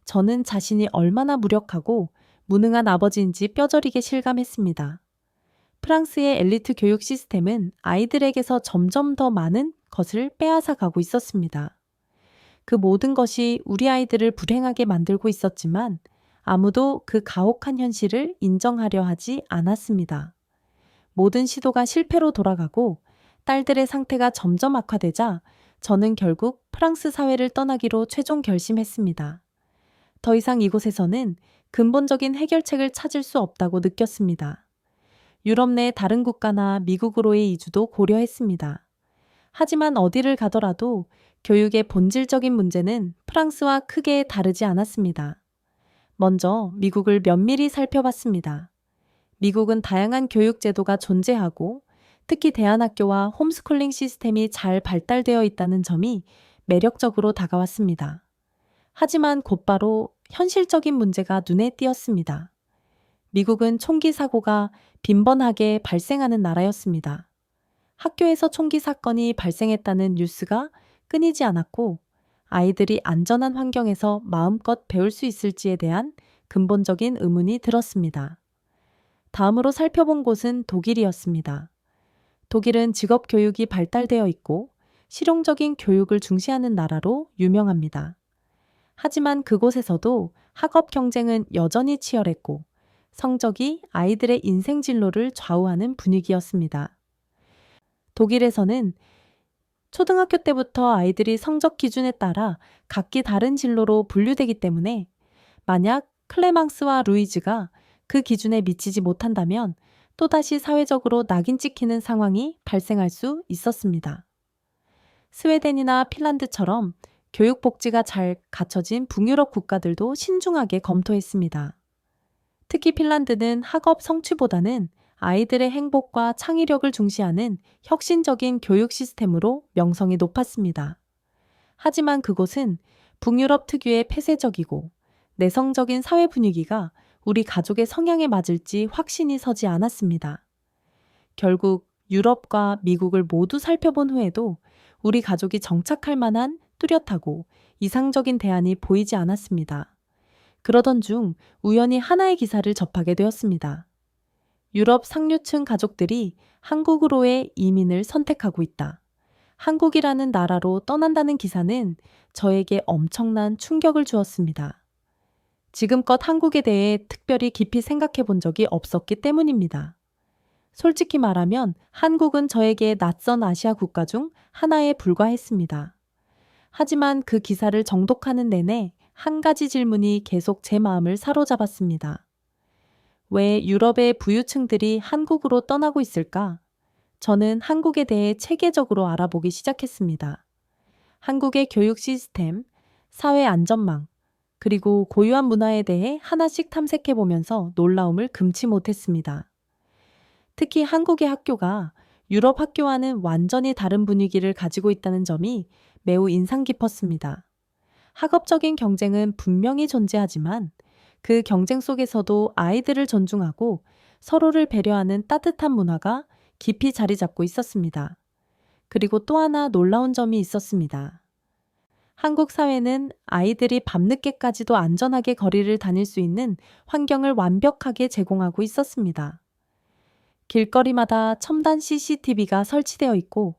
저는 자신이 얼마나 무력하고 무능한 아버지인지 뼈저리게 실감했습니다. 프랑스의 엘리트 교육 시스템은 아이들에게서 점점 더 많은 것을 빼앗아 가고 있었습니다. 그 모든 것이 우리 아이들을 불행하게 만들고 있었지만 아무도 그 가혹한 현실을 인정하려 하지 않았습니다. 모든 시도가 실패로 돌아가고 딸들의 상태가 점점 악화되자 저는 결국 프랑스 사회를 떠나기로 최종 결심했습니다. 더 이상 이곳에서는 근본적인 해결책을 찾을 수 없다고 느꼈습니다. 유럽 내 다른 국가나 미국으로의 이주도 고려했습니다. 하지만 어디를 가더라도 교육의 본질적인 문제는 프랑스와 크게 다르지 않았습니다. 먼저 미국을 면밀히 살펴봤습니다. 미국은 다양한 교육 제도가 존재하고 특히 대안학교와 홈스쿨링 시스템이 잘 발달되어 있다는 점이 매력적으로 다가왔습니다. 하지만 곧바로 현실적인 문제가 눈에 띄었습니다. 미국은 총기 사고가 빈번하게 발생하는 나라였습니다. 학교에서 총기 사건이 발생했다는 뉴스가 끊이지 않았고 아이들이 안전한 환경에서 마음껏 배울 수 있을지에 대한 근본적인 의문이 들었습니다. 다음으로 살펴본 곳은 독일이었습니다. 독일은 직업 교육이 발달되어 있고 실용적인 교육을 중시하는 나라로 유명합니다. 하지만 그곳에서도 학업 경쟁은 여전히 치열했고 성적이 아이들의 인생 진로를 좌우하는 분위기였습니다. 독일에서는 초등학교 때부터 아이들이 성적 기준에 따라 각기 다른 진로로 분류되기 때문에 만약 클레망스와 루이즈가 그 기준에 미치지 못한다면 또다시 사회적으로 낙인 찍히는 상황이 발생할 수 있었습니다. 스웨덴이나 핀란드처럼 교육 복지가 잘 갖춰진 북유럽 국가들도 신중하게 검토했습니다. 특히 핀란드는 학업 성취보다는 아이들의 행복과 창의력을 중시하는 혁신적인 교육 시스템으로 명성이 높았습니다. 하지만 그곳은 북유럽 특유의 폐쇄적이고 내성적인 사회 분위기가 우리 가족의 성향에 맞을지 확신이 서지 않았습니다. 결국 유럽과 미국을 모두 살펴본 후에도 우리 가족이 정착할 만한 뚜렷하고 이상적인 대안이 보이지 않았습니다. 그러던 중 우연히 하나의 기사를 접하게 되었습니다. 유럽 상류층 가족들이 한국으로의 이민을 선택하고 있다. 한국이라는 나라로 떠난다는 기사는 저에게 엄청난 충격을 주었습니다. 지금껏 한국에 대해 특별히 깊이 생각해 본 적이 없었기 때문입니다. 솔직히 말하면 한국은 저에게 낯선 아시아 국가 중 하나에 불과했습니다. 하지만 그 기사를 정독하는 내내 한 가지 질문이 계속 제 마음을 사로잡았습니다. 왜 유럽의 부유층들이 한국으로 떠나고 있을까? 저는 한국에 대해 체계적으로 알아보기 시작했습니다. 한국의 교육 시스템, 사회 안전망, 그리고 고유한 문화에 대해 하나씩 탐색해 보면서 놀라움을 금치 못했습니다. 특히 한국의 학교가 유럽 학교와는 완전히 다른 분위기를 가지고 있다는 점이 매우 인상 깊었습니다. 학업적인 경쟁은 분명히 존재하지만 그 경쟁 속에서도 아이들을 존중하고 서로를 배려하는 따뜻한 문화가 깊이 자리 잡고 있었습니다. 그리고 또 하나 놀라운 점이 있었습니다. 한국 사회는 아이들이 밤늦게까지도 안전하게 거리를 다닐 수 있는 환경을 완벽하게 제공하고 있었습니다. 길거리마다 첨단 CCTV가 설치되어 있고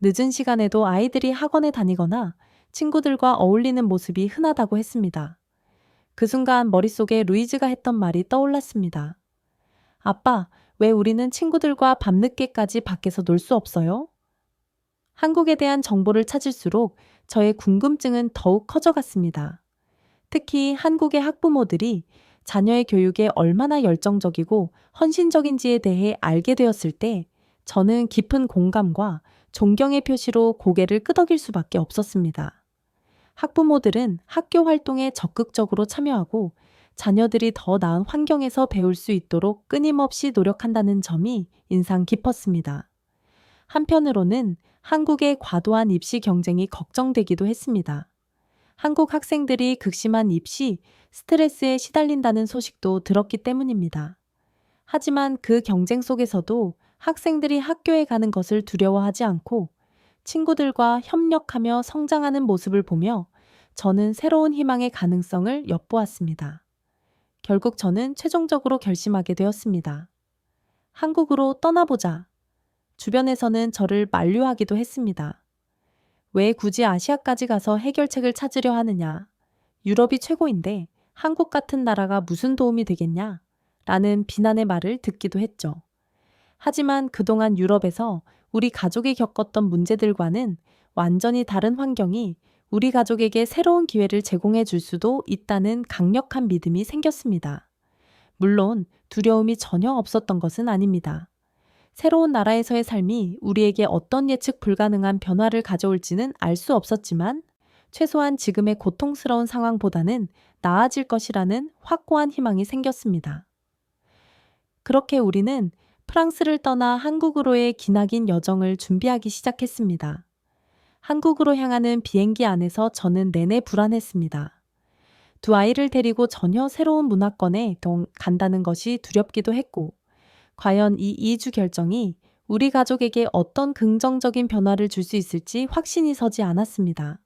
늦은 시간에도 아이들이 학원에 다니거나 친구들과 어울리는 모습이 흔하다고 했습니다. 그 순간 머릿속에 루이즈가 했던 말이 떠올랐습니다. 아빠, 왜 우리는 친구들과 밤늦게까지 밖에서 놀 수 없어요? 한국에 대한 정보를 찾을수록 저의 궁금증은 더욱 커져갔습니다. 특히 한국의 학부모들이 자녀의 교육에 얼마나 열정적이고 헌신적인지에 대해 알게 되었을 때 저는 깊은 공감과 존경의 표시로 고개를 끄덕일 수밖에 없었습니다. 학부모들은 학교 활동에 적극적으로 참여하고 자녀들이 더 나은 환경에서 배울 수 있도록 끊임없이 노력한다는 점이 인상 깊었습니다. 한편으로는 한국의 과도한 입시 경쟁이 걱정되기도 했습니다. 한국 학생들이 극심한 입시, 스트레스에 시달린다는 소식도 들었기 때문입니다. 하지만 그 경쟁 속에서도 학생들이 학교에 가는 것을 두려워하지 않고 친구들과 협력하며 성장하는 모습을 보며 저는 새로운 희망의 가능성을 엿보았습니다. 결국 저는 최종적으로 결심하게 되었습니다. 한국으로 떠나보자. 주변에서는 저를 만류하기도 했습니다. 왜 굳이 아시아까지 가서 해결책을 찾으려 하느냐? 유럽이 최고인데 한국 같은 나라가 무슨 도움이 되겠냐? 라는 비난의 말을 듣기도 했죠. 하지만 그동안 유럽에서 우리 가족이 겪었던 문제들과는 완전히 다른 환경이 우리 가족에게 새로운 기회를 제공해 줄 수도 있다는 강력한 믿음이 생겼습니다. 물론 두려움이 전혀 없었던 것은 아닙니다. 새로운 나라에서의 삶이 우리에게 어떤 예측 불가능한 변화를 가져올지는 알 수 없었지만 최소한 지금의 고통스러운 상황보다는 나아질 것이라는 확고한 희망이 생겼습니다. 그렇게 우리는 프랑스를 떠나 한국으로의 기나긴 여정을 준비하기 시작했습니다. 한국으로 향하는 비행기 안에서 저는 내내 불안했습니다. 두 아이를 데리고 전혀 새로운 문화권에 간다는 것이 두렵기도 했고, 과연 이 이주 결정이 우리 가족에게 어떤 긍정적인 변화를 줄 수 있을지 확신이 서지 않았습니다.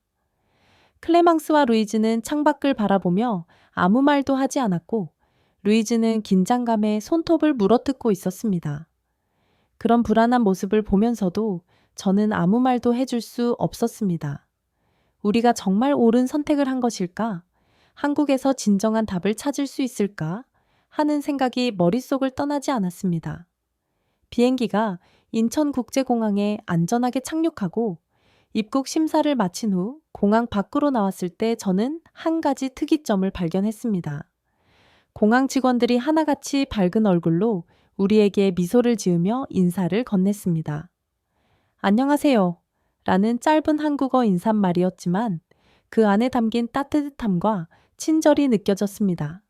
클레망스와 루이즈는 창밖을 바라보며 아무 말도 하지 않았고, 루이즈는 긴장감에 손톱을 물어뜯고 있었습니다. 그런 불안한 모습을 보면서도 저는 아무 말도 해줄 수 없었습니다. 우리가 정말 옳은 선택을 한 것일까? 한국에서 진정한 답을 찾을 수 있을까? 하는 생각이 머릿속을 떠나지 않았습니다. 비행기가 인천국제공항에 안전하게 착륙하고 입국 심사를 마친 후 공항 밖으로 나왔을 때 저는 한 가지 특이점을 발견했습니다. 공항 직원들이 하나같이 밝은 얼굴로 우리에게 미소를 지으며 인사를 건넸습니다. 안녕하세요. 라는 짧은 한국어 인사말이었지만 그 안에 담긴 따뜻함과 친절이 느껴졌습니다.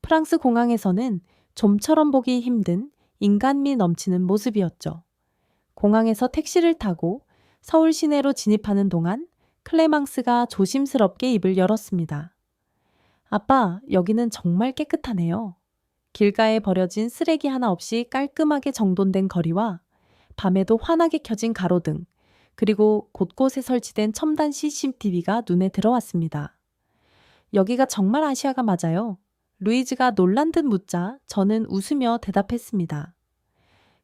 프랑스 공항에서는 좀처럼 보기 힘든 인간미 넘치는 모습이었죠. 공항에서 택시를 타고 서울 시내로 진입하는 동안 클레망스가 조심스럽게 입을 열었습니다. 아빠, 여기는 정말 깨끗하네요. 길가에 버려진 쓰레기 하나 없이 깔끔하게 정돈된 거리와 밤에도 환하게 켜진 가로등, 그리고 곳곳에 설치된 첨단 CCTV가 눈에 들어왔습니다. 여기가 정말 아시아가 맞아요. 루이즈가 놀란 듯 묻자 저는 웃으며 대답했습니다.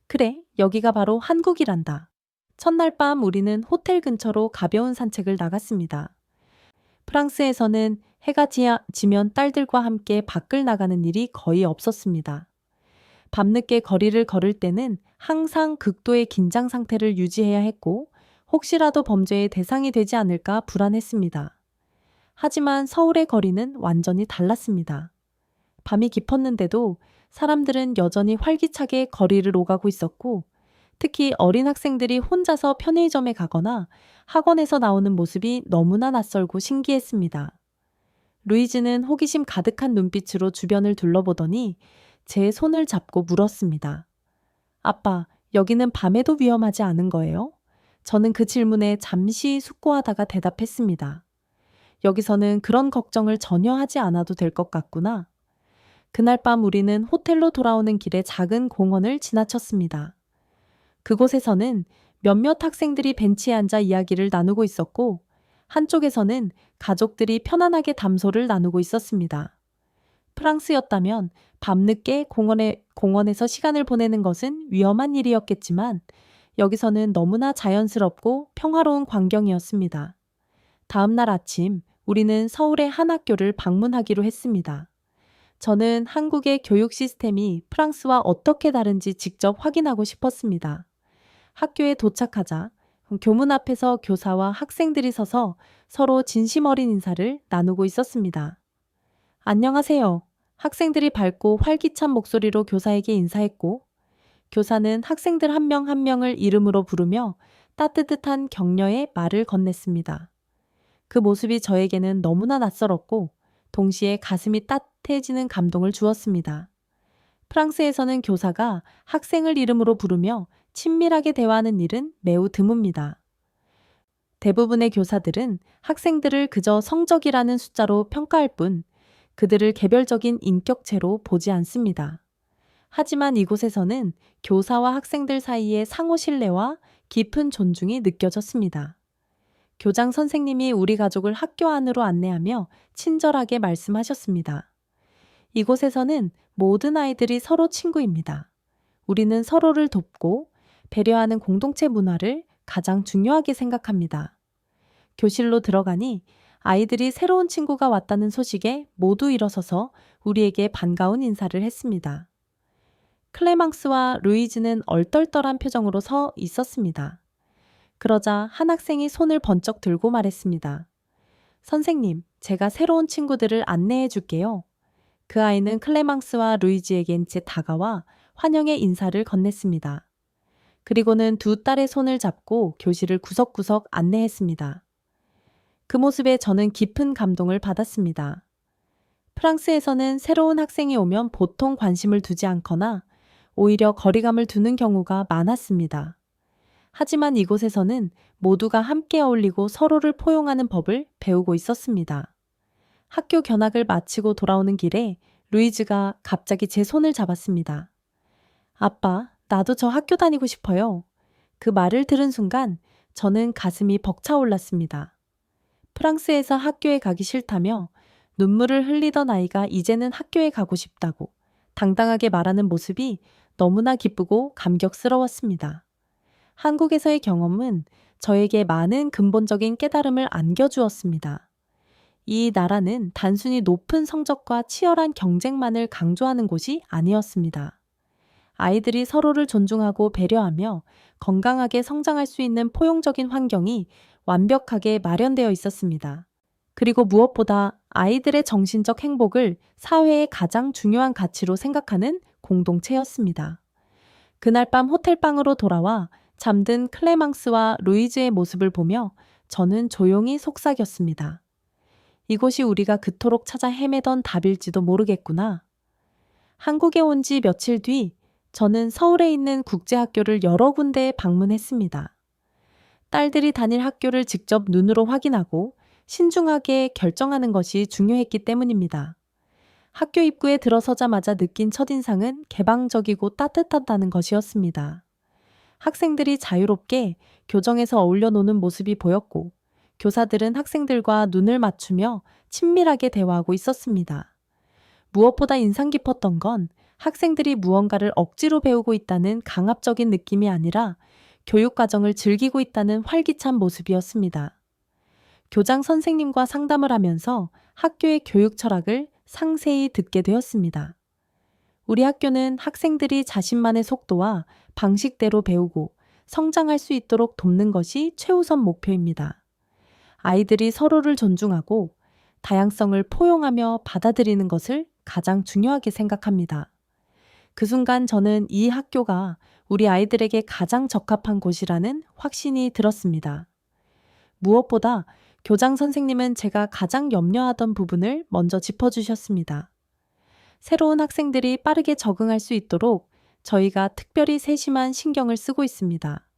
그래, 여기가 바로 한국이란다. 첫날 밤 우리는 호텔 근처로 가벼운 산책을 나갔습니다. 프랑스에서는 해가 지면 딸들과 함께 밖을 나가는 일이 거의 없었습니다. 밤늦게 거리를 걸을 때는 항상 극도의 긴장 상태를 유지해야 했고 혹시라도 범죄의 대상이 되지 않을까 불안했습니다. 하지만 서울의 거리는 완전히 달랐습니다. 밤이 깊었는데도 사람들은 여전히 활기차게 거리를 오가고 있었고 특히 어린 학생들이 혼자서 편의점에 가거나 학원에서 나오는 모습이 너무나 낯설고 신기했습니다. 루이즈는 호기심 가득한 눈빛으로 주변을 둘러보더니 제 손을 잡고 물었습니다. 아빠, 여기는 밤에도 위험하지 않은 거예요? 저는 그 질문에 잠시 숙고하다가 대답했습니다. 여기서는 그런 걱정을 전혀 하지 않아도 될 것 같구나. 그날 밤 우리는 호텔로 돌아오는 길에 작은 공원을 지나쳤습니다. 그곳에서는 몇몇 학생들이 벤치에 앉아 이야기를 나누고 있었고 한쪽에서는 가족들이 편안하게 담소를 나누고 있었습니다. 프랑스였다면 밤늦게 공원에서 시간을 보내는 것은 위험한 일이었겠지만 여기서는 너무나 자연스럽고 평화로운 광경이었습니다. 다음 날 아침 우리는 서울의 한 학교를 방문하기로 했습니다. 저는 한국의 교육 시스템이 프랑스와 어떻게 다른지 직접 확인하고 싶었습니다. 학교에 도착하자 교문 앞에서 교사와 학생들이 서서 서로 진심 어린 인사를 나누고 있었습니다. 안녕하세요. 학생들이 밝고 활기찬 목소리로 교사에게 인사했고 교사는 학생들 한 명 한 명을 이름으로 부르며 따뜻한 격려의 말을 건넸습니다. 그 모습이 저에게는 너무나 낯설었고 동시에 가슴이 따뜻해지는 감동을 주었습니다. 프랑스에서는 교사가 학생을 이름으로 부르며 친밀하게 대화하는 일은 매우 드뭅니다. 대부분의 교사들은 학생들을 그저 성적이라는 숫자로 평가할 뿐 그들을 개별적인 인격체로 보지 않습니다. 하지만 이곳에서는 교사와 학생들 사이의 상호 신뢰와 깊은 존중이 느껴졌습니다. 교장 선생님이 우리 가족을 학교 안으로 안내하며 친절하게 말씀하셨습니다. 이곳에서는 모든 아이들이 서로 친구입니다. 우리는 서로를 돕고 배려하는 공동체 문화를 가장 중요하게 생각합니다. 교실로 들어가니 아이들이 새로운 친구가 왔다는 소식에 모두 일어서서 우리에게 반가운 인사를 했습니다. 클레망스와 루이즈는 얼떨떨한 표정으로 서 있었습니다. 그러자 한 학생이 손을 번쩍 들고 말했습니다. 선생님, 제가 새로운 친구들을 안내해 줄게요. 그 아이는 클레망스와 루이지에겐 제 다가와 환영의 인사를 건넸습니다. 그리고는 두 딸의 손을 잡고 교실을 구석구석 안내했습니다. 그 모습에 저는 깊은 감동을 받았습니다. 프랑스에서는 새로운 학생이 오면 보통 관심을 두지 않거나 오히려 거리감을 두는 경우가 많았습니다. 하지만 이곳에서는 모두가 함께 어울리고 서로를 포용하는 법을 배우고 있었습니다. 학교 견학을 마치고 돌아오는 길에 루이즈가 갑자기 제 손을 잡았습니다. 아빠, 나도 저 학교 다니고 싶어요. 그 말을 들은 순간 저는 가슴이 벅차올랐습니다. 프랑스에서 학교에 가기 싫다며 눈물을 흘리던 아이가 이제는 학교에 가고 싶다고 당당하게 말하는 모습이 너무나 기쁘고 감격스러웠습니다. 한국에서의 경험은 저에게 많은 근본적인 깨달음을 안겨주었습니다. 이 나라는 단순히 높은 성적과 치열한 경쟁만을 강조하는 곳이 아니었습니다. 아이들이 서로를 존중하고 배려하며 건강하게 성장할 수 있는 포용적인 환경이 완벽하게 마련되어 있었습니다. 그리고 무엇보다 아이들의 정신적 행복을 사회의 가장 중요한 가치로 생각하는 공동체였습니다. 그날 밤 호텔방으로 돌아와 잠든 클레망스와 루이즈의 모습을 보며 저는 조용히 속삭였습니다. 이곳이 우리가 그토록 찾아 헤매던 답일지도 모르겠구나. 한국에 온 지 며칠 뒤 저는 서울에 있는 국제학교를 여러 군데에 방문했습니다. 딸들이 다닐 학교를 직접 눈으로 확인하고 신중하게 결정하는 것이 중요했기 때문입니다. 학교 입구에 들어서자마자 느낀 첫인상은 개방적이고 따뜻하다는 것이었습니다. 학생들이 자유롭게 교정에서 어울려 노는 모습이 보였고, 교사들은 학생들과 눈을 맞추며 친밀하게 대화하고 있었습니다. 무엇보다 인상 깊었던 건 학생들이 무언가를 억지로 배우고 있다는 강압적인 느낌이 아니라 교육 과정을 즐기고 있다는 활기찬 모습이었습니다. 교장 선생님과 상담을 하면서 학교의 교육 철학을 상세히 듣게 되었습니다. 우리 학교는 학생들이 자신만의 속도와 방식대로 배우고 성장할 수 있도록 돕는 것이 최우선 목표입니다. 아이들이 서로를 존중하고 다양성을 포용하며 받아들이는 것을 가장 중요하게 생각합니다. 그 순간 저는 이 학교가 우리 아이들에게 가장 적합한 곳이라는 확신이 들었습니다. 무엇보다 교장 선생님은 제가 가장 염려하던 부분을 먼저 짚어주셨습니다. 새로운 학생들이 빠르게 적응할 수 있도록 저희가 특별히 세심한 신경을 쓰고 있습니다.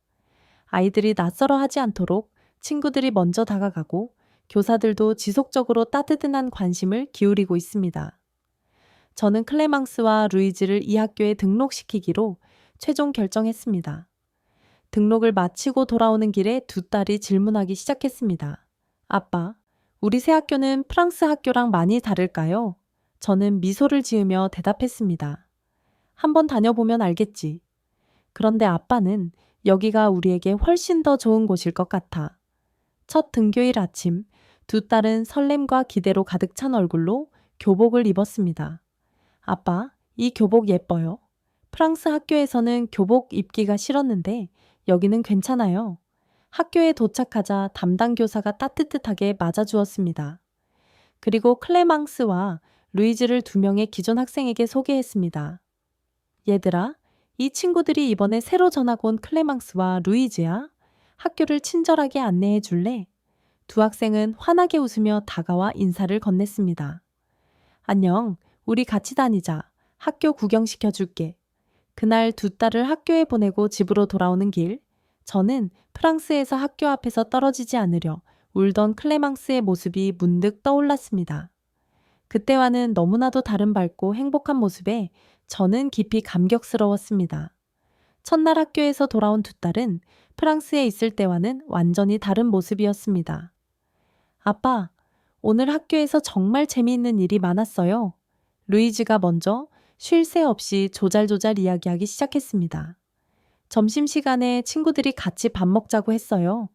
아이들이 낯설어 하지 않도록 친구들이 먼저 다가가고 교사들도 지속적으로 따뜻한 관심을 기울이고 있습니다. 저는 클레망스와 루이즈를 이 학교에 등록시키기로 최종 결정했습니다. 등록을 마치고 돌아오는 길에 두 딸이 질문하기 시작했습니다. 아빠, 우리 새 학교는 프랑스 학교랑 많이 다를까요? 저는 미소를 지으며 대답했습니다. 한번 다녀보면 알겠지. 그런데 아빠는 여기가 우리에게 훨씬 더 좋은 곳일 것 같아. 첫 등교일 아침, 두 딸은 설렘과 기대로 가득 찬 얼굴로 교복을 입었습니다. 아빠, 이 교복 예뻐요. 프랑스 학교에서는 교복 입기가 싫었는데 여기는 괜찮아요. 학교에 도착하자 담당 교사가 따뜻하게 맞아주었습니다. 그리고 클레망스와 루이즈를 두 명의 기존 학생에게 소개했습니다. 얘들아, 이 친구들이 이번에 새로 전학 온 클레망스와 루이즈야. 학교를 친절하게 안내해 줄래? 두 학생은 환하게 웃으며 다가와 인사를 건넸습니다. 안녕, 우리 같이 다니자. 학교 구경시켜 줄게. 그날 두 딸을 학교에 보내고 집으로 돌아오는 길, 저는 프랑스에서 학교 앞에서 떨어지지 않으려 울던 클레망스의 모습이 문득 떠올랐습니다. 그때와는 너무나도 다른 밝고 행복한 모습에 저는 깊이 감격스러웠습니다. 첫날 학교에서 돌아온 두 딸은 프랑스에 있을 때와는 완전히 다른 모습이었습니다. 아빠, 오늘 학교에서 정말 재미있는 일이 많았어요. 루이즈가 먼저 쉴 새 없이 조잘조잘 이야기하기 시작했습니다. 점심시간에 친구들이 같이 밥 먹자고 했어요.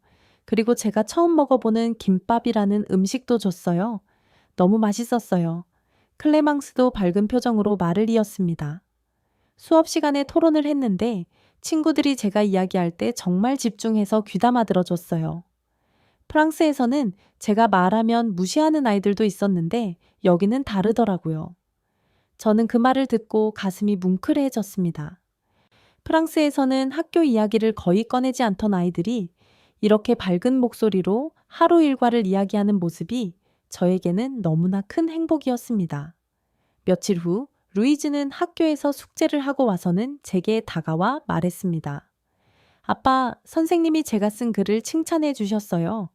그리고 제가 처음 먹어보는 김밥이라는 음식도 줬어요. 너무 맛있었어요. 클레망스도 밝은 표정으로 말을 이었습니다. 수업 시간에 토론을 했는데 친구들이 제가 이야기할 때 정말 집중해서 귀담아 들어줬어요. 프랑스에서는 제가 말하면 무시하는 아이들도 있었는데 여기는 다르더라고요. 저는 그 말을 듣고 가슴이 뭉클해졌습니다. 프랑스에서는 학교 이야기를 거의 꺼내지 않던 아이들이 이렇게 밝은 목소리로 하루 일과를 이야기하는 모습이 저에게는 너무나 큰 행복이었습니다. 며칠 후 루이즈는 학교에서 숙제를 하고 와서는 제게 다가와 말했습니다. 아빠, 선생님이 제가 쓴 글을 칭찬해 주셨어요.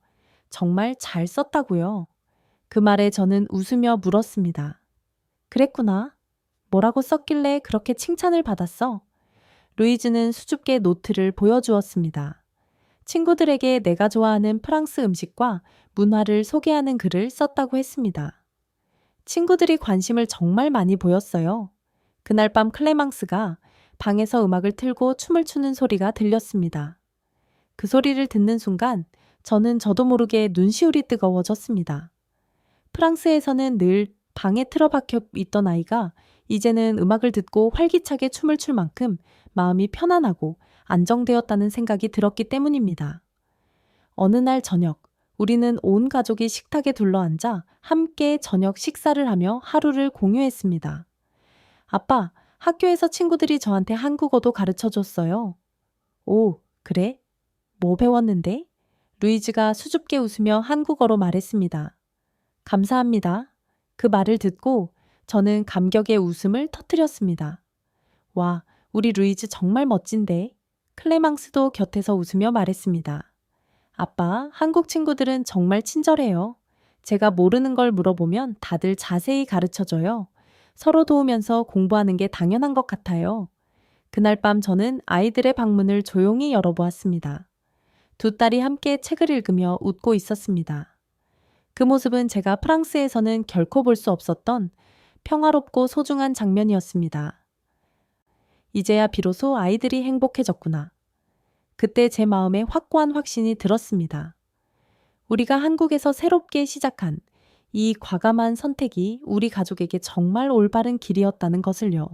정말 잘 썼다고요. 그 말에 저는 웃으며 물었습니다. 그랬구나. 뭐라고 썼길래 그렇게 칭찬을 받았어? 루이즈는 수줍게 노트를 보여주었습니다. 친구들에게 내가 좋아하는 프랑스 음식과 문화를 소개하는 글을 썼다고 했습니다. 친구들이 관심을 정말 많이 보였어요. 그날 밤 클레망스가 방에서 음악을 틀고 춤을 추는 소리가 들렸습니다. 그 소리를 듣는 순간 저는 저도 모르게 눈시울이 뜨거워졌습니다. 프랑스에서는 늘 방에 틀어박혀 있던 아이가 이제는 음악을 듣고 활기차게 춤을 출 만큼 마음이 편안하고 안정되었다는 생각이 들었기 때문입니다. 어느 날 저녁, 우리는 온 가족이 식탁에 둘러앉아 함께 저녁 식사를 하며 하루를 공유했습니다. 아빠, 학교에서 친구들이 저한테 한국어도 가르쳐 줬어요. 오, 그래? 뭐 배웠는데? 루이즈가 수줍게 웃으며 한국어로 말했습니다. 감사합니다. 그 말을 듣고 저는 감격의 웃음을 터뜨렸습니다. 와, 우리 루이즈 정말 멋진데? 클레망스도 곁에서 웃으며 말했습니다. 아빠, 한국 친구들은 정말 친절해요. 제가 모르는 걸 물어보면 다들 자세히 가르쳐줘요. 서로 도우면서 공부하는 게 당연한 것 같아요. 그날 밤 저는 아이들의 방문을 조용히 열어보았습니다. 두 딸이 함께 책을 읽으며 웃고 있었습니다. 그 모습은 제가 프랑스에서는 결코 볼 수 없었던 평화롭고 소중한 장면이었습니다. 이제야 비로소 아이들이 행복해졌구나. 그때 제 마음에 확고한 확신이 들었습니다. 우리가 한국에서 새롭게 시작한 이 과감한 선택이 우리 가족에게 정말 올바른 길이었다는 것을요.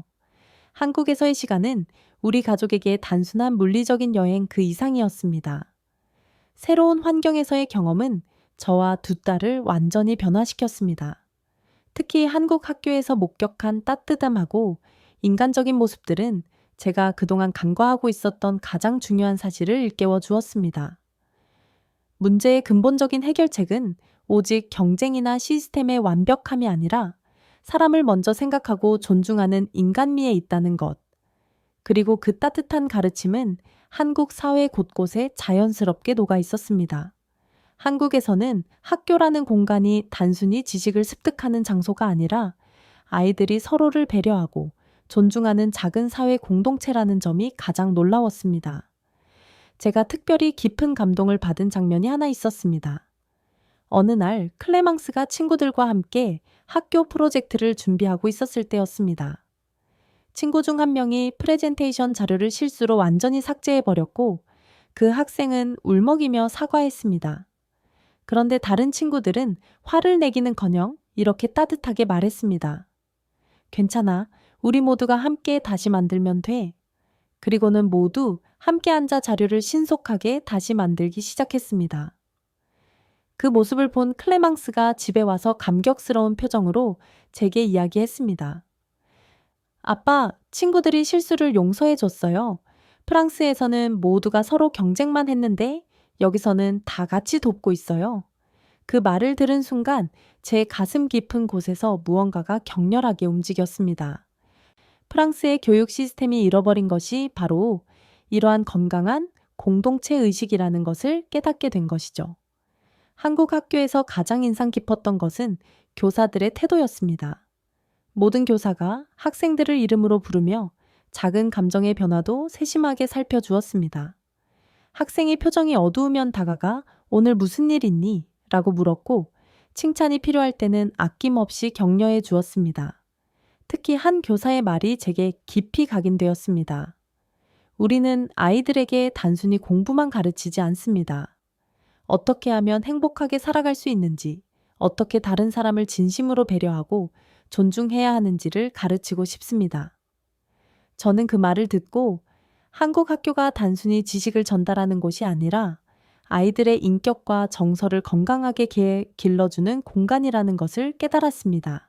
한국에서의 시간은 우리 가족에게 단순한 물리적인 여행 그 이상이었습니다. 새로운 환경에서의 경험은 저와 두 딸을 완전히 변화시켰습니다. 특히 한국 학교에서 목격한 따뜻함하고 인간적인 모습들은 제가 그동안 간과하고 있었던 가장 중요한 사실을 일깨워 주었습니다. 문제의 근본적인 해결책은 오직 경쟁이나 시스템의 완벽함이 아니라 사람을 먼저 생각하고 존중하는 인간미에 있다는 것. 그리고 그 따뜻한 가르침은 한국 사회 곳곳에 자연스럽게 녹아 있었습니다. 한국에서는 학교라는 공간이 단순히 지식을 습득하는 장소가 아니라 아이들이 서로를 배려하고 존중하는 작은 사회 공동체라는 점이 가장 놀라웠습니다. 제가 특별히 깊은 감동을 받은 장면이 하나 있었습니다. 어느 날 클레망스가 친구들과 함께 학교 프로젝트를 준비하고 있었을 때였습니다. 친구 중 한 명이 프레젠테이션 자료를 실수로 완전히 삭제해버렸고 그 학생은 울먹이며 사과했습니다. 그런데 다른 친구들은 화를 내기는커녕 이렇게 따뜻하게 말했습니다. 괜찮아. 우리 모두가 함께 다시 만들면 돼. 그리고는 모두 함께 앉아 자료를 신속하게 다시 만들기 시작했습니다. 그 모습을 본 클레망스가 집에 와서 감격스러운 표정으로 제게 이야기했습니다. 아빠, 친구들이 실수를 용서해 줬어요. 프랑스에서는 모두가 서로 경쟁만 했는데 여기서는 다 같이 돕고 있어요. 그 말을 들은 순간 제 가슴 깊은 곳에서 무언가가 격렬하게 움직였습니다. 프랑스의 교육 시스템이 잃어버린 것이 바로 이러한 건강한 공동체 의식이라는 것을 깨닫게 된 것이죠. 한국 학교에서 가장 인상 깊었던 것은 교사들의 태도였습니다. 모든 교사가 학생들을 이름으로 부르며 작은 감정의 변화도 세심하게 살펴주었습니다. 학생의 표정이 어두우면 다가가 오늘 무슨 일 있니? 라고 물었고 칭찬이 필요할 때는 아낌없이 격려해 주었습니다. 특히 한 교사의 말이 제게 깊이 각인되었습니다. 우리는 아이들에게 단순히 공부만 가르치지 않습니다. 어떻게 하면 행복하게 살아갈 수 있는지, 어떻게 다른 사람을 진심으로 배려하고 존중해야 하는지를 가르치고 싶습니다. 저는 그 말을 듣고 한국 학교가 단순히 지식을 전달하는 곳이 아니라 아이들의 인격과 정서를 건강하게 길러주는 공간이라는 것을 깨달았습니다.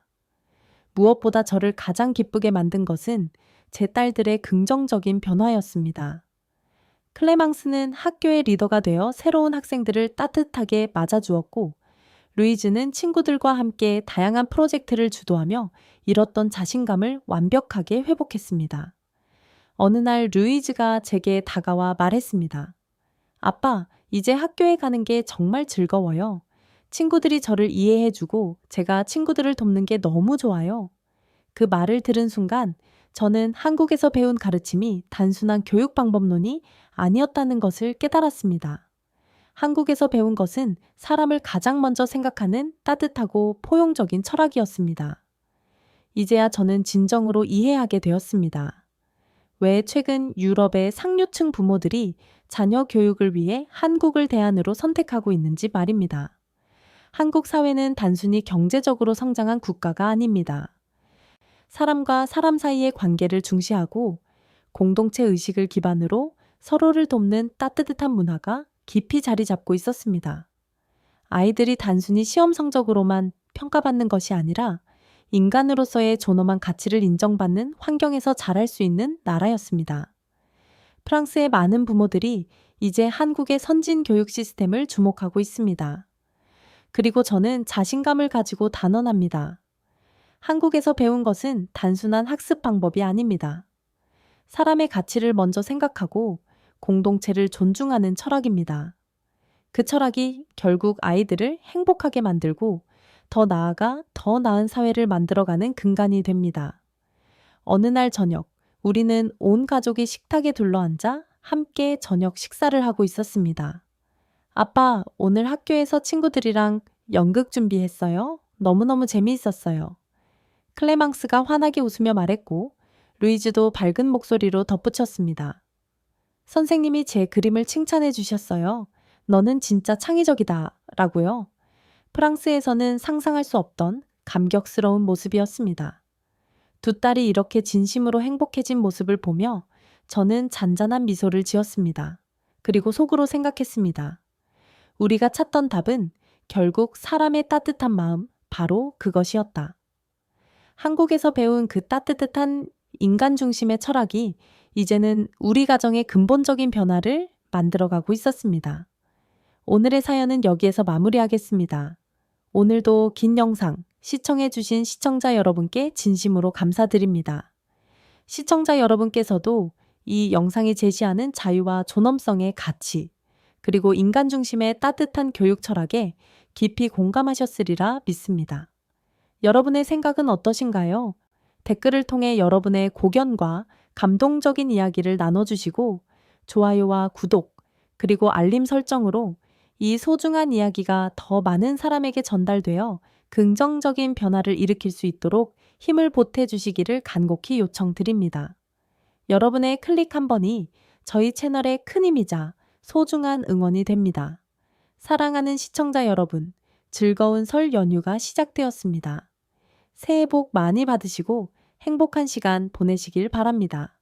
무엇보다 저를 가장 기쁘게 만든 것은 제 딸들의 긍정적인 변화였습니다. 클레망스는 학교의 리더가 되어 새로운 학생들을 따뜻하게 맞아주었고, 루이즈는 친구들과 함께 다양한 프로젝트를 주도하며 잃었던 자신감을 완벽하게 회복했습니다. 어느 날 루이즈가 제게 다가와 말했습니다. 아빠, 이제 학교에 가는 게 정말 즐거워요. 친구들이 저를 이해해주고 제가 친구들을 돕는 게 너무 좋아요. 그 말을 들은 순간 저는 한국에서 배운 가르침이 단순한 교육 방법론이 아니었다는 것을 깨달았습니다. 한국에서 배운 것은 사람을 가장 먼저 생각하는 따뜻하고 포용적인 철학이었습니다. 이제야 저는 진정으로 이해하게 되었습니다. 왜 최근 유럽의 상류층 부모들이 자녀 교육을 위해 한국을 대안으로 선택하고 있는지 말입니다. 한국 사회는 단순히 경제적으로 성장한 국가가 아닙니다. 사람과 사람 사이의 관계를 중시하고 공동체 의식을 기반으로 서로를 돕는 따뜻한 문화가 깊이 자리 잡고 있었습니다. 아이들이 단순히 시험 성적으로만 평가받는 것이 아니라 인간으로서의 존엄한 가치를 인정받는 환경에서 자랄 수 있는 나라였습니다. 프랑스의 많은 부모들이 이제 한국의 선진 교육 시스템을 주목하고 있습니다. 그리고 저는 자신감을 가지고 단언합니다. 한국에서 배운 것은 단순한 학습 방법이 아닙니다. 사람의 가치를 먼저 생각하고 공동체를 존중하는 철학입니다. 그 철학이 결국 아이들을 행복하게 만들고 더 나아가 더 나은 사회를 만들어가는 근간이 됩니다. 어느 날 저녁, 우리는 온 가족이 식탁에 둘러앉아 함께 저녁 식사를 하고 있었습니다. 아빠, 오늘 학교에서 친구들이랑 연극 준비했어요. 너무너무 재미있었어요. 클레망스가 환하게 웃으며 말했고, 루이즈도 밝은 목소리로 덧붙였습니다. 선생님이 제 그림을 칭찬해 주셨어요. 너는 진짜 창의적이다. 라고요. 프랑스에서는 상상할 수 없던 감격스러운 모습이었습니다. 두 딸이 이렇게 진심으로 행복해진 모습을 보며 저는 잔잔한 미소를 지었습니다. 그리고 속으로 생각했습니다. 우리가 찾던 답은 결국 사람의 따뜻한 마음, 바로 그것이었다. 한국에서 배운 그 따뜻한 인간 중심의 철학이 이제는 우리 가정의 근본적인 변화를 만들어가고 있었습니다. 오늘의 사연은 여기에서 마무리하겠습니다. 오늘도 긴 영상 시청해주신 시청자 여러분께 진심으로 감사드립니다. 시청자 여러분께서도 이 영상이 제시하는 자유와 존엄성의 가치, 그리고 인간 중심의 따뜻한 교육 철학에 깊이 공감하셨으리라 믿습니다. 여러분의 생각은 어떠신가요? 댓글을 통해 여러분의 고견과 감동적인 이야기를 나눠주시고 좋아요와 구독, 그리고 알림 설정으로 이 소중한 이야기가 더 많은 사람에게 전달되어 긍정적인 변화를 일으킬 수 있도록 힘을 보태주시기를 간곡히 요청드립니다. 여러분의 클릭 한 번이 저희 채널의 큰 힘이자 소중한 응원이 됩니다. 사랑하는 시청자 여러분, 즐거운 설 연휴가 시작되었습니다. 새해 복 많이 받으시고 행복한 시간 보내시길 바랍니다.